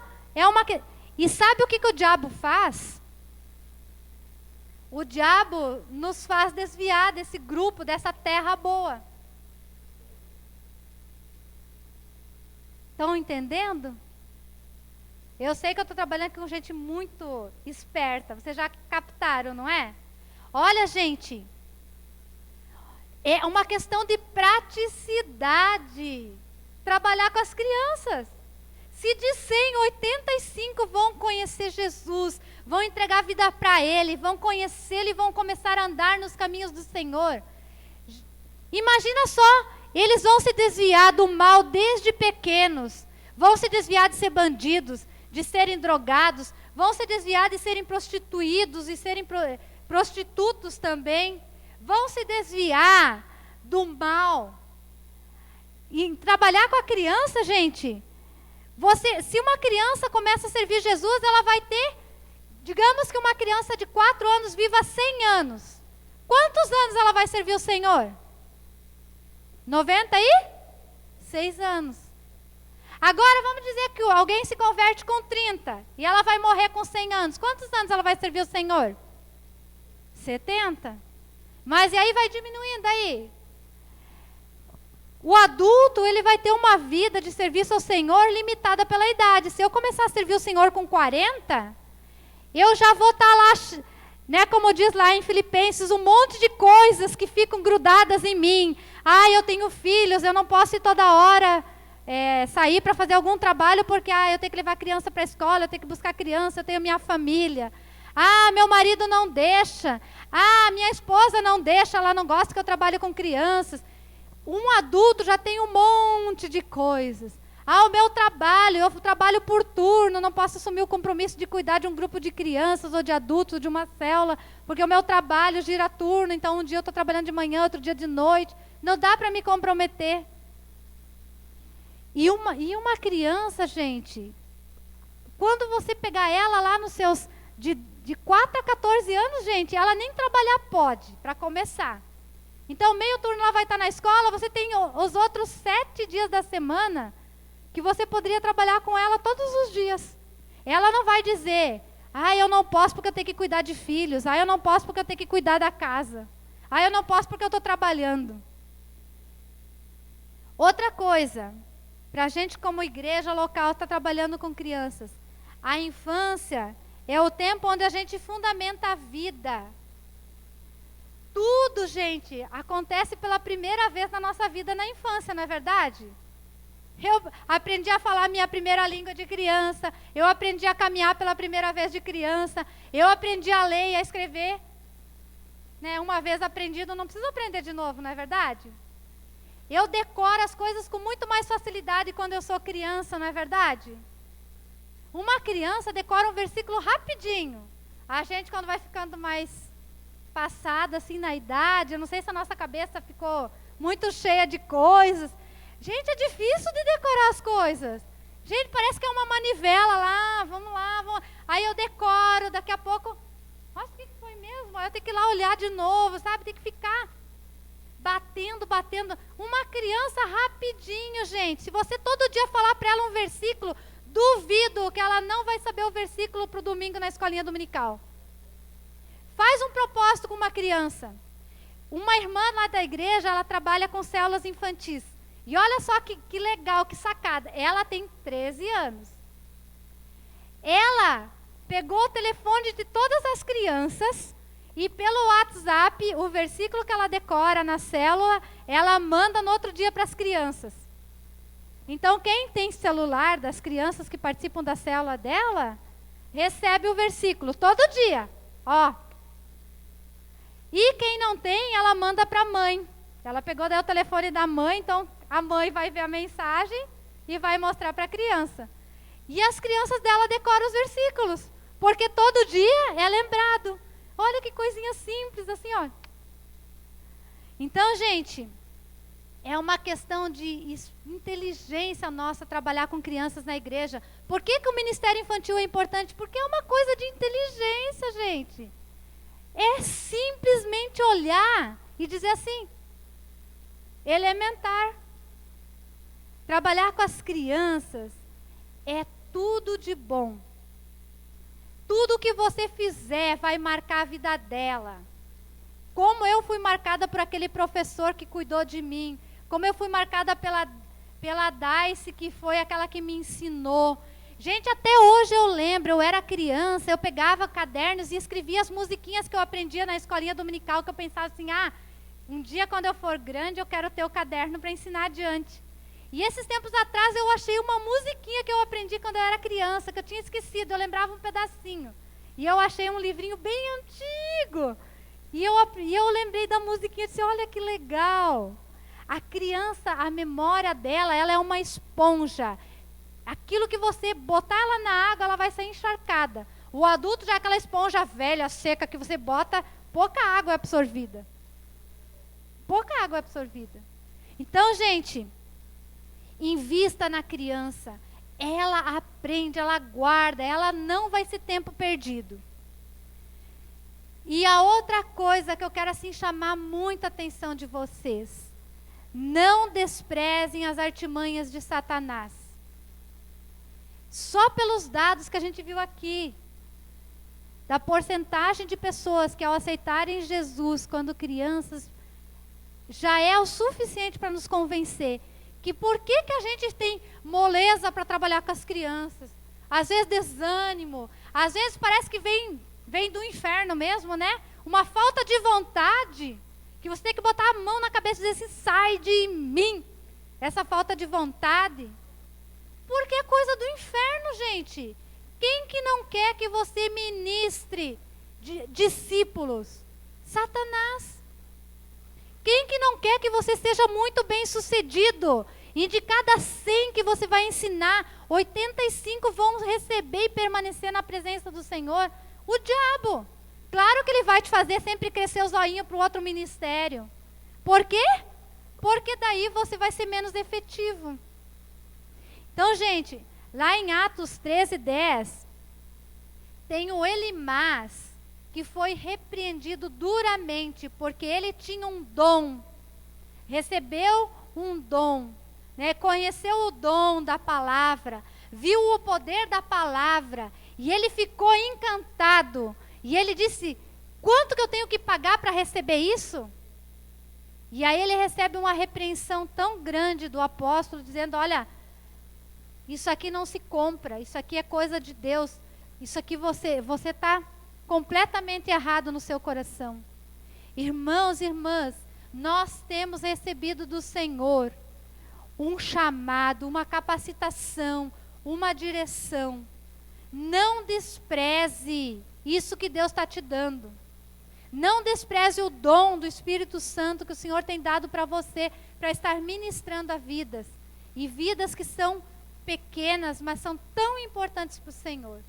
B: E sabe o que o diabo faz? O diabo nos faz desviar desse grupo, dessa terra boa. Estão entendendo? Eu sei que eu estou trabalhando com gente muito esperta. Vocês já captaram, não é? Olha, gente. É uma questão de praticidade. Trabalhar com as crianças. Se de 100, 85 vão conhecer Jesus, vão entregar a vida para Ele, vão conhecê-lo e vão começar a andar nos caminhos do Senhor. Imagina só, eles vão se desviar do mal desde pequenos. Vão se desviar de ser bandidos, de serem drogados, vão se desviar de serem prostituídos e serem prostitutos também, vão se desviar do mal. E trabalhar com a criança, gente, se uma criança começa a servir Jesus, ela vai ter, digamos que uma criança de 4 anos viva 100 anos. Quantos anos ela vai servir o Senhor? 96 anos. Agora, vamos dizer que alguém se converte com 30 e ela vai morrer com 100 anos. Quantos anos ela vai servir o Senhor? 70. Mas e aí vai diminuindo aí. O adulto, ele vai ter uma vida de serviço ao Senhor limitada pela idade. Se eu começar a servir o Senhor com 40, eu já vou estar lá, né, como diz lá em Filipenses, um monte de coisas que ficam grudadas em mim. Eu tenho filhos, eu não posso ir toda hora sair para fazer algum trabalho porque eu tenho que levar a criança para a escola, eu tenho que buscar a criança, eu tenho minha família. Meu marido não deixa. Minha esposa não deixa, ela não gosta que eu trabalhe com crianças. Um adulto já tem um monte de coisas. Ah, o meu trabalho, eu trabalho por turno, não posso assumir o compromisso de cuidar de um grupo de crianças ou de adultos, ou de uma célula, porque o meu trabalho gira turno, então um dia eu estou trabalhando de manhã, outro dia de noite. Não dá para me comprometer. E uma criança, gente, quando você pegar ela lá nos seus, de 4 a 14 anos, gente, ela nem trabalhar pode, para começar. Então, meio turno ela vai estar na escola, você tem os outros 7 dias da semana que você poderia trabalhar com ela todos os dias. Ela não vai dizer, eu não posso porque eu tenho que cuidar de filhos, eu não posso porque eu tenho que cuidar da casa, eu não posso porque eu estou trabalhando. Outra coisa, para a gente como igreja local estar trabalhando com crianças, a infância é o tempo onde a gente fundamenta a vida. Tudo, gente, acontece pela primeira vez na nossa vida na infância, não é verdade? Eu aprendi a falar minha primeira língua de criança, eu aprendi a caminhar pela primeira vez de criança, eu aprendi a ler e a escrever. Né? Uma vez aprendido, não preciso aprender de novo, não é verdade? Eu decoro as coisas com muito mais facilidade quando eu sou criança, não é verdade? Uma criança decora um versículo rapidinho. A gente, quando vai ficando mais passada, assim, na idade, eu não sei se a nossa cabeça ficou muito cheia de coisas. Gente, é difícil de decorar as coisas. Gente, parece que é uma manivela lá, vamos lá, vamos. Aí eu decoro, daqui a pouco, nossa, o que foi mesmo? Eu tenho que ir lá olhar de novo, sabe? Tem que ficar batendo. Uma criança rapidinho, gente. Se você todo dia falar para ela um versículo, duvido que ela não vai saber o versículo para o domingo na escolinha dominical. Faz um propósito com uma criança. Uma irmã lá da igreja, ela trabalha com células infantis. E olha só que legal, que sacada. Ela tem 13 anos. Ela pegou o telefone de todas as crianças e pelo WhatsApp, o versículo que ela decora na célula, ela manda no outro dia para as crianças. Então, quem tem celular das crianças que participam da célula dela, recebe o versículo todo dia. Ó. E quem não tem, ela manda para a mãe. Ela pegou daí o telefone da mãe, então a mãe vai ver a mensagem e vai mostrar para a criança. E as crianças dela decoram os versículos, porque todo dia é lembrado. Olha que coisinha simples, assim, ó. Então, gente, é uma questão de inteligência nossa trabalhar com crianças na igreja. Por que o ministério infantil é importante? Porque é uma coisa de inteligência, gente. É simplesmente olhar e dizer assim, elementar. Trabalhar com as crianças é tudo de bom. Tudo que você fizer vai marcar a vida dela. Como eu fui marcada por aquele professor que cuidou de mim. Como eu fui marcada pela Daice, que foi aquela que me ensinou. Gente, até hoje eu lembro, eu era criança, eu pegava cadernos e escrevia as musiquinhas que eu aprendia na escolinha dominical, que eu pensava assim, um dia quando eu for grande eu quero ter o caderno para ensinar adiante. E esses tempos atrás eu achei uma musiquinha que eu aprendi quando eu era criança, que eu tinha esquecido, eu lembrava um pedacinho. E eu achei um livrinho bem antigo. E eu lembrei da musiquinha e disse, olha que legal. A criança, a memória dela, ela é uma esponja. Aquilo que você botar ela na água, ela vai ser encharcada. O adulto já é aquela esponja velha, seca, que você bota, pouca água é absorvida. Pouca água é absorvida. Então, gente, invista na criança. Ela aprende, ela guarda, ela não vai ser tempo perdido. E a outra coisa que eu quero assim chamar muita atenção de vocês. Não desprezem as artimanhas de Satanás. Só pelos dados que a gente viu aqui, da porcentagem de pessoas que ao aceitarem Jesus quando crianças, já é o suficiente para nos convencer que por que a gente tem moleza para trabalhar com as crianças? Às vezes desânimo, às vezes parece que vem do inferno mesmo, né? Uma falta de vontade, que você tem que botar a mão na cabeça e dizer assim, sai de mim, essa falta de vontade. Porque é coisa do inferno, gente. Quem que não quer que você ministre discípulos? Satanás. Quem que não quer que você seja muito bem sucedido E de cada 100 que você vai ensinar, 85 vão receber e permanecer na presença do Senhor. O diabo, claro que ele vai te fazer sempre crescer o zoinho para o outro ministério. Por quê? Porque daí você vai ser menos efetivo. Então, gente, lá em Atos 13:10, tem o Elimas, que foi repreendido duramente, porque ele tinha um dom, recebeu um dom, né? Conheceu o dom da palavra, viu o poder da palavra, e ele ficou encantado. E ele disse: quanto que eu tenho que pagar para receber isso? E aí ele recebe uma repreensão tão grande do apóstolo, dizendo: olha, isso aqui não se compra, isso aqui é coisa de Deus, isso aqui você está completamente errado no seu coração. Irmãos e irmãs, nós temos recebido do Senhor um chamado, uma capacitação, uma direção. Não despreze isso que Deus está te dando. Não despreze o dom do Espírito Santo que o Senhor tem dado para você, para estar ministrando a vidas. E vidas que são pequenas, mas são tão importantes para o Senhor.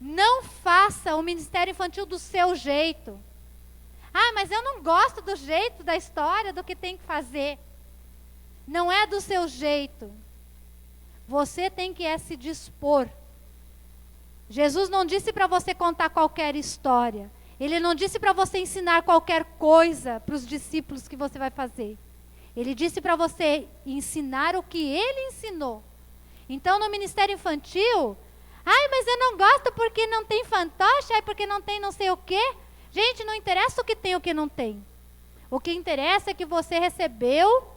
B: Não faça o ministério infantil do seu jeito. Ah, mas eu não gosto do jeito da história, do que tem que fazer. Não é do seu jeito. Você tem que se dispor. Jesus não disse para você contar qualquer história. Ele não disse para você ensinar qualquer coisa para os discípulos que você vai fazer. Ele disse para você ensinar o que ele ensinou. Então, no ministério infantil, ai, mas eu não gosto porque não tem fantoche, ai, porque não tem não sei o quê. Gente, não interessa o que tem e o que não tem. O que interessa é que você recebeu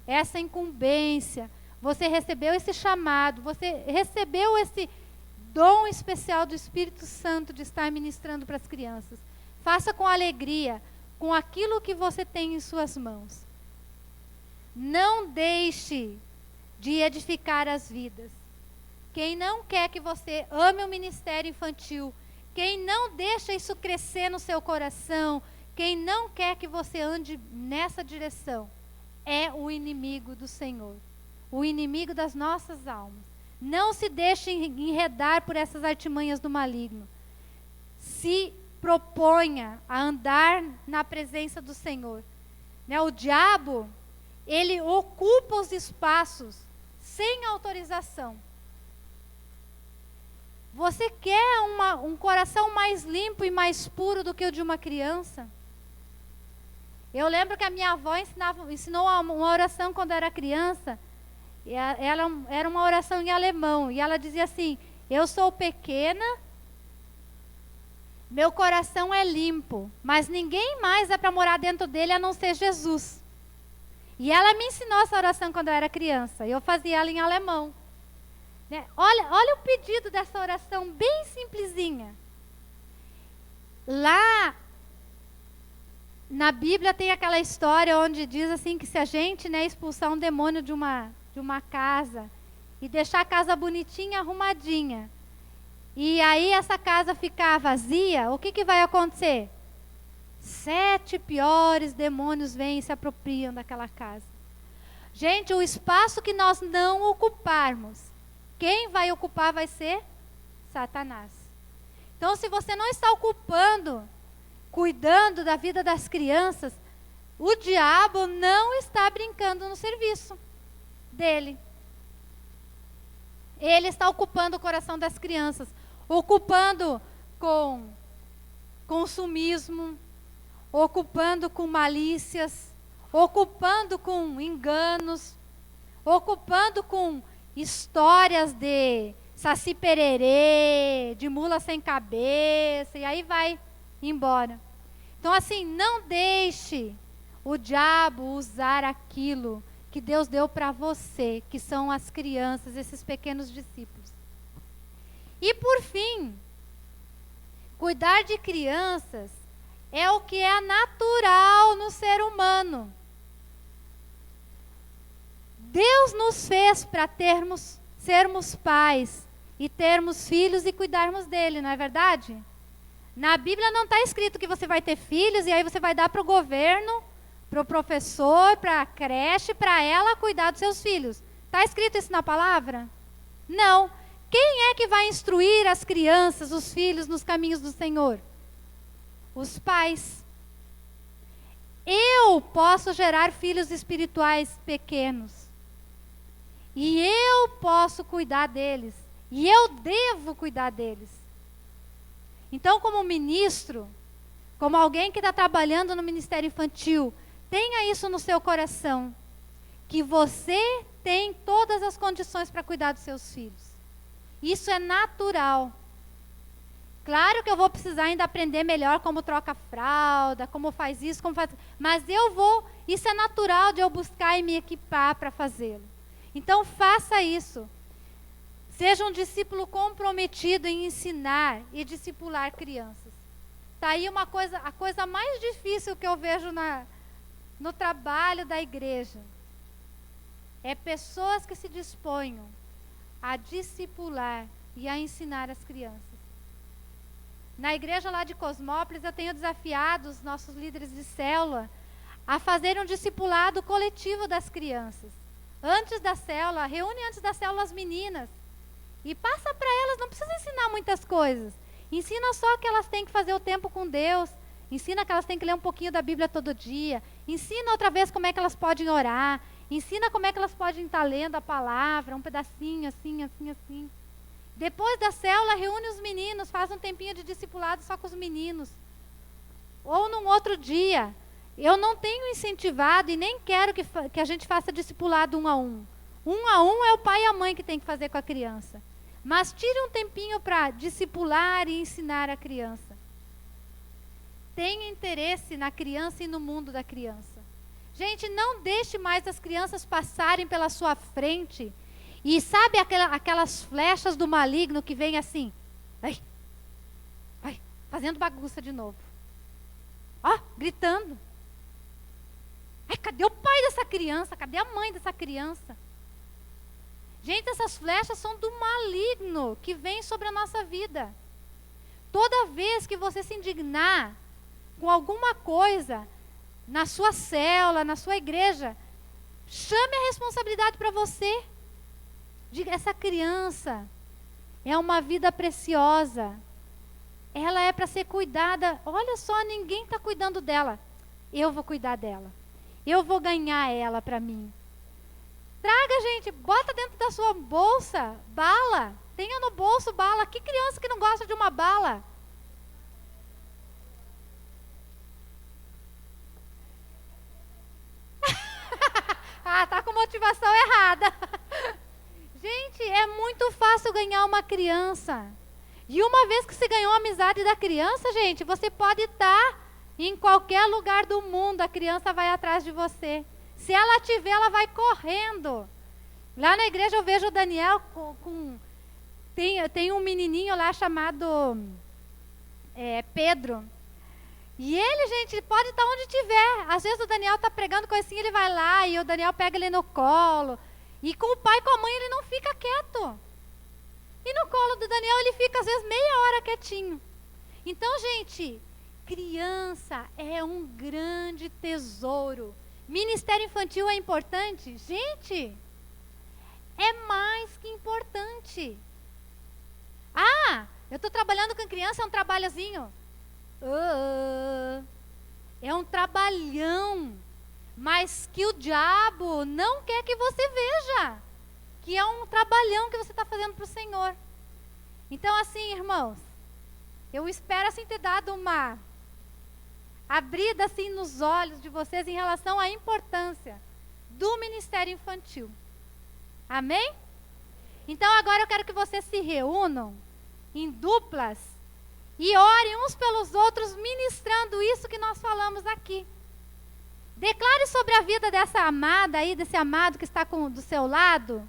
B: essa incumbência, você recebeu esse chamado, você recebeu esse dom especial do Espírito Santo de estar ministrando para as crianças. Faça com alegria, com aquilo que você tem em suas mãos. Não deixe de edificar as vidas. Quem não quer que você ame o ministério infantil, quem não deixa isso crescer no seu coração, quem não quer que você ande nessa direção, é o inimigo do Senhor, o inimigo das nossas almas. Não se deixe enredar por essas artimanhas do maligno. Se proponha a andar na presença do Senhor. Né? O diabo, ele ocupa os espaços sem autorização. Você quer um coração mais limpo e mais puro do que o de uma criança? Eu lembro que a minha avó ensinou uma oração quando eu era criança. Ela era uma oração em alemão, e ela dizia assim: eu sou pequena, meu coração é limpo, mas ninguém mais é para morar dentro dele a não ser Jesus. E ela me ensinou essa oração quando eu era criança, e eu fazia ela em alemão. Né? Olha o pedido dessa oração, bem simplesinha. Lá na Bíblia tem aquela história onde diz assim que se a gente, né, expulsar um demônio de uma casa e deixar a casa bonitinha, arrumadinha, e aí essa casa ficar vazia, o que vai acontecer? 7 piores demônios vêm e se apropriam daquela casa. Gente, o espaço que nós não ocuparmos, quem vai ocupar vai ser Satanás. Então, se você não está ocupando, cuidando da vida das crianças, o diabo não está brincando no serviço dele. Ele está ocupando o coração das crianças, ocupando com consumismo, ocupando com malícias, ocupando com enganos, ocupando com histórias de saci pererê, de mula sem cabeça, e aí vai embora. Então, assim, não deixe o diabo usar aquilo que Deus deu para você, que são as crianças, esses pequenos discípulos. E por fim, cuidar de crianças é o que é natural no ser humano. Deus nos fez para sermos pais e termos filhos e cuidarmos dele, não é verdade? Na Bíblia não está escrito que você vai ter filhos e aí você vai dar para o governo para o professor, para a creche, para ela cuidar dos seus filhos. Está escrito isso na palavra? Não. Quem é que vai instruir as crianças, os filhos, nos caminhos do Senhor? Os pais. Eu posso gerar filhos espirituais pequenos. E eu posso cuidar deles. E eu devo cuidar deles. Então, como ministro, como alguém que está trabalhando no ministério infantil, tenha isso no seu coração. Que você tem todas as condições para cuidar dos seus filhos. Isso é natural. Claro que eu vou precisar ainda aprender melhor como troca fralda, como faz isso, como faz... Mas isso é natural de eu buscar e me equipar para fazê-lo. Então faça isso. Seja um discípulo comprometido em ensinar e discipular crianças. Está aí a coisa mais difícil que eu vejo no trabalho da igreja. É pessoas que se disponham a discipular e a ensinar as crianças. Na igreja lá de Cosmópolis, eu tenho desafiado os nossos líderes de célula a fazer um discipulado coletivo das crianças. Antes da célula, reúne antes da célula as meninas e passa para elas, não precisa ensinar muitas coisas. Ensina só que elas têm que fazer o tempo com Deus, ensina que elas têm que ler um pouquinho da Bíblia todo dia, ensina outra vez como é que elas podem orar, ensina como é que elas podem estar lendo a palavra, um pedacinho, assim, assim, assim. Depois da célula, reúne os meninos, faz um tempinho de discipulado só com os meninos. Ou num outro dia. Eu não tenho incentivado e nem quero que a gente faça discipulado 1 a 1. 1 a 1 é o pai e a mãe que tem que fazer com a criança. Mas tire um tempinho para discipular e ensinar a criança. Tenha interesse na criança e no mundo da criança. Gente, não deixe mais as crianças passarem pela sua frente. E sabe aquelas flechas do maligno que vem assim? Ai, fazendo bagunça de novo. Ó, gritando. Ai, cadê o pai dessa criança? Cadê a mãe dessa criança? Gente, essas flechas são do maligno que vem sobre a nossa vida. Toda vez que você se indignar com alguma coisa na sua célula, na sua igreja, chame a responsabilidade para você. Diga, essa criança é uma vida preciosa. Ela é para ser cuidada. Olha só, ninguém está cuidando dela. Eu vou cuidar dela. Eu vou ganhar ela para mim. Traga, gente, bota dentro da sua bolsa bala. Tenha no bolso bala. Que criança que não gosta de uma bala? Tá com motivação errada. Gente, é muito fácil ganhar uma criança. E uma vez que você ganhou a amizade da criança, gente, você pode estar em qualquer lugar do mundo, a criança vai atrás de você. Se ela te ver, ela vai correndo. Lá na igreja eu vejo o Daniel tem um menininho lá chamado Pedro. E ele, gente, pode estar onde tiver. Às vezes o Daniel está pregando coisinha, ele vai lá e o Daniel pega ele no colo. E com o pai e com a mãe ele não fica quieto. E no colo do Daniel ele fica às vezes meia hora quietinho. Então, gente, criança é um grande tesouro. Ministério infantil é importante? Gente, é mais que importante. Eu estou trabalhando com criança, é um trabalhozinho. É um trabalhão. Mas que o diabo não quer que você veja. Que é um trabalhão que você está fazendo para o Senhor. Então, assim, irmãos, eu espero assim ter dado uma abrida assim nos olhos de vocês em relação à importância do ministério infantil. Amém? Então agora eu quero que vocês se reúnam em duplas e orem uns pelos outros, ministrando isso que nós falamos aqui. Declare sobre a vida dessa amada aí, desse amado que está do seu lado,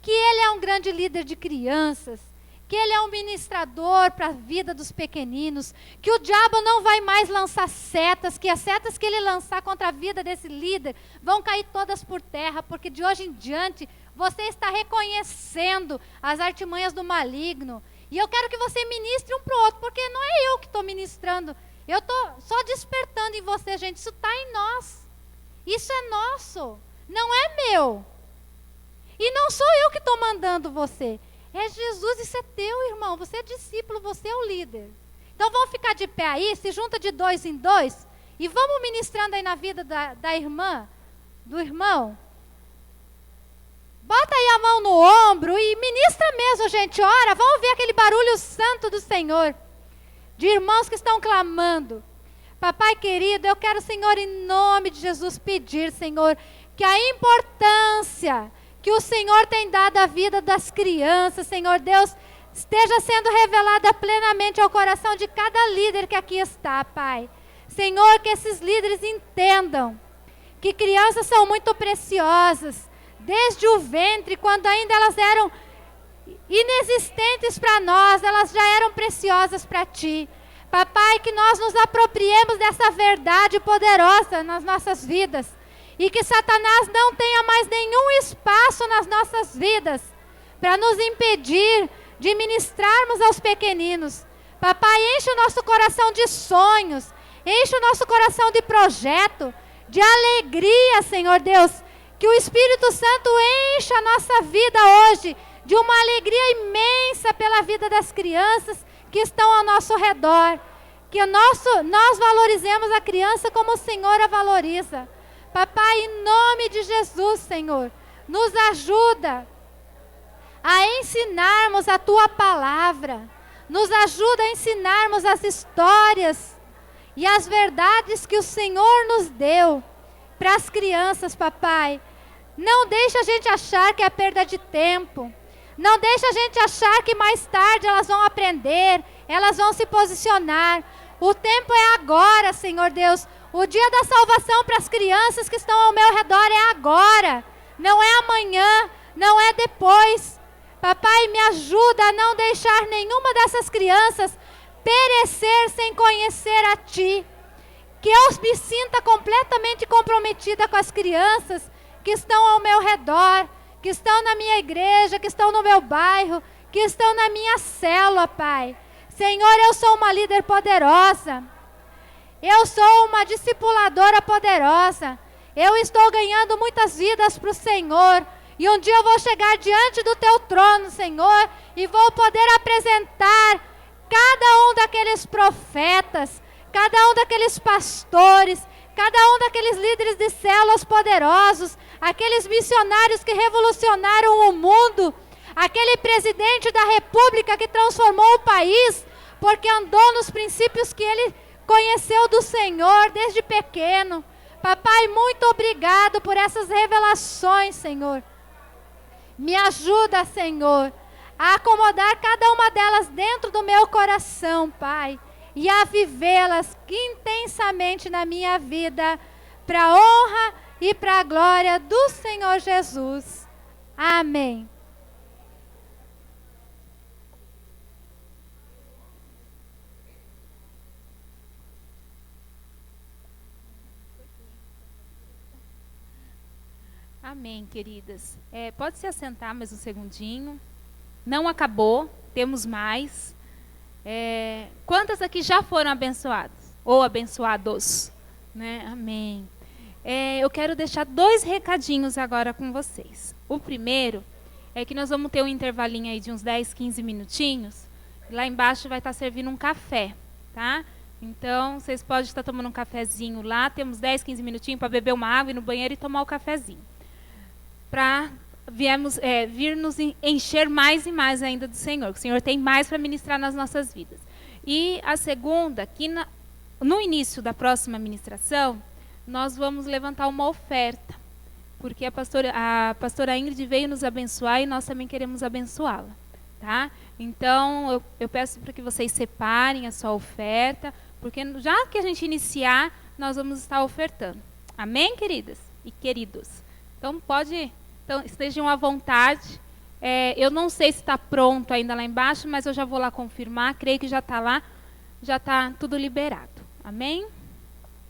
B: que ele é um grande líder de crianças, que ele é um ministrador para a vida dos pequeninos, que o diabo não vai mais lançar setas, que as setas que ele lançar contra a vida desse líder vão cair todas por terra, porque de hoje em diante você está reconhecendo as artimanhas do maligno. E eu quero que você ministre um para o outro, porque não é eu que estou ministrando, eu estou só despertando em você, gente, isso está em nós. Isso é nosso, não é meu. E não sou eu que estou mandando você. É Jesus, isso é teu, irmão. Você é discípulo, você é o líder. Então vamos ficar de pé aí, se junta de 2 em 2 e vamos ministrando aí na vida da irmã, do irmão. Bota aí a mão no ombro e ministra mesmo, gente. Ora, vamos ver aquele barulho santo do Senhor. De irmãos que estão clamando. Papai querido, eu quero, Senhor, em nome de Jesus, pedir, Senhor, que a importância que o Senhor tem dado à vida das crianças, Senhor Deus, esteja sendo revelada plenamente ao coração de cada líder que aqui está, Pai. Senhor, que esses líderes entendam que crianças são muito preciosas, desde o ventre, quando ainda elas eram inexistentes para nós, elas já eram preciosas para Ti. Papai, que nós nos apropriemos dessa verdade poderosa nas nossas vidas e que Satanás não tenha mais nenhum espaço nas nossas vidas para nos impedir de ministrarmos aos pequeninos. Papai, enche o nosso coração de sonhos, enche o nosso coração de projeto, de alegria, Senhor Deus, que o Espírito Santo encha a nossa vida hoje de uma alegria imensa pela vida das crianças que estão ao nosso redor, que nós valorizemos a criança como o Senhor a valoriza. Papai, em nome de Jesus, Senhor, nos ajuda a ensinarmos a Tua palavra, nos ajuda a ensinarmos as histórias e as verdades que o Senhor nos deu para as crianças, papai. Não deixa a gente achar que é perda de tempo. Não deixa a gente achar que mais tarde elas vão aprender, elas vão se posicionar. O tempo é agora, Senhor Deus. O dia da salvação para as crianças que estão ao meu redor é agora. Não é amanhã, não é depois. Papai, me ajuda a não deixar nenhuma dessas crianças perecer sem conhecer a Ti. Que eu me sinta completamente comprometida com as crianças que estão ao meu redor, que estão na minha igreja, que estão no meu bairro, que estão na minha célula, Pai. Senhor, eu sou uma líder poderosa. Eu sou uma discipuladora poderosa. Eu estou ganhando muitas vidas para o Senhor. E um dia eu vou chegar diante do Teu trono, Senhor, e vou poder apresentar cada um daqueles profetas, cada um daqueles pastores, cada um daqueles líderes de células poderosos, aqueles missionários que revolucionaram o mundo, aquele presidente da república que transformou o país, porque andou nos princípios que ele conheceu do Senhor desde pequeno. Papai, muito obrigado por essas revelações, Senhor. Me ajuda, Senhor, a acomodar cada uma delas dentro do meu coração, Pai, e a vivê-las intensamente na minha vida, para a honra e para a glória do Senhor Jesus. Amém.
A: Amém, queridas. Pode se assentar mais um segundinho. Não acabou, temos mais. Quantas aqui já foram abençoadas? Ou abençoados? Né? Amém. Eu quero deixar 2 recadinhos agora com vocês. O primeiro é que nós vamos ter um intervalinho aí de uns 10, 15 minutinhos. Lá embaixo vai estar servindo um café, tá? Então, vocês podem estar tomando um cafezinho lá. Temos 10, 15 minutinhos para beber uma água, ir no banheiro e tomar o cafezinho. Para vir nos encher mais e mais ainda do Senhor. Que o Senhor tem mais para ministrar nas nossas vidas. E a segunda, que no início da próxima ministração, nós vamos levantar uma oferta. Porque a pastora Ingrid veio nos abençoar e nós também queremos abençoá-la. Tá? Então, eu peço para que vocês separem a sua oferta, porque já que a gente iniciar, nós vamos estar ofertando. Amém, queridas e queridos? Então, estejam à vontade. Eu não sei se está pronto ainda lá embaixo, mas eu já vou lá confirmar. Creio que já está lá, já está tudo liberado. Amém?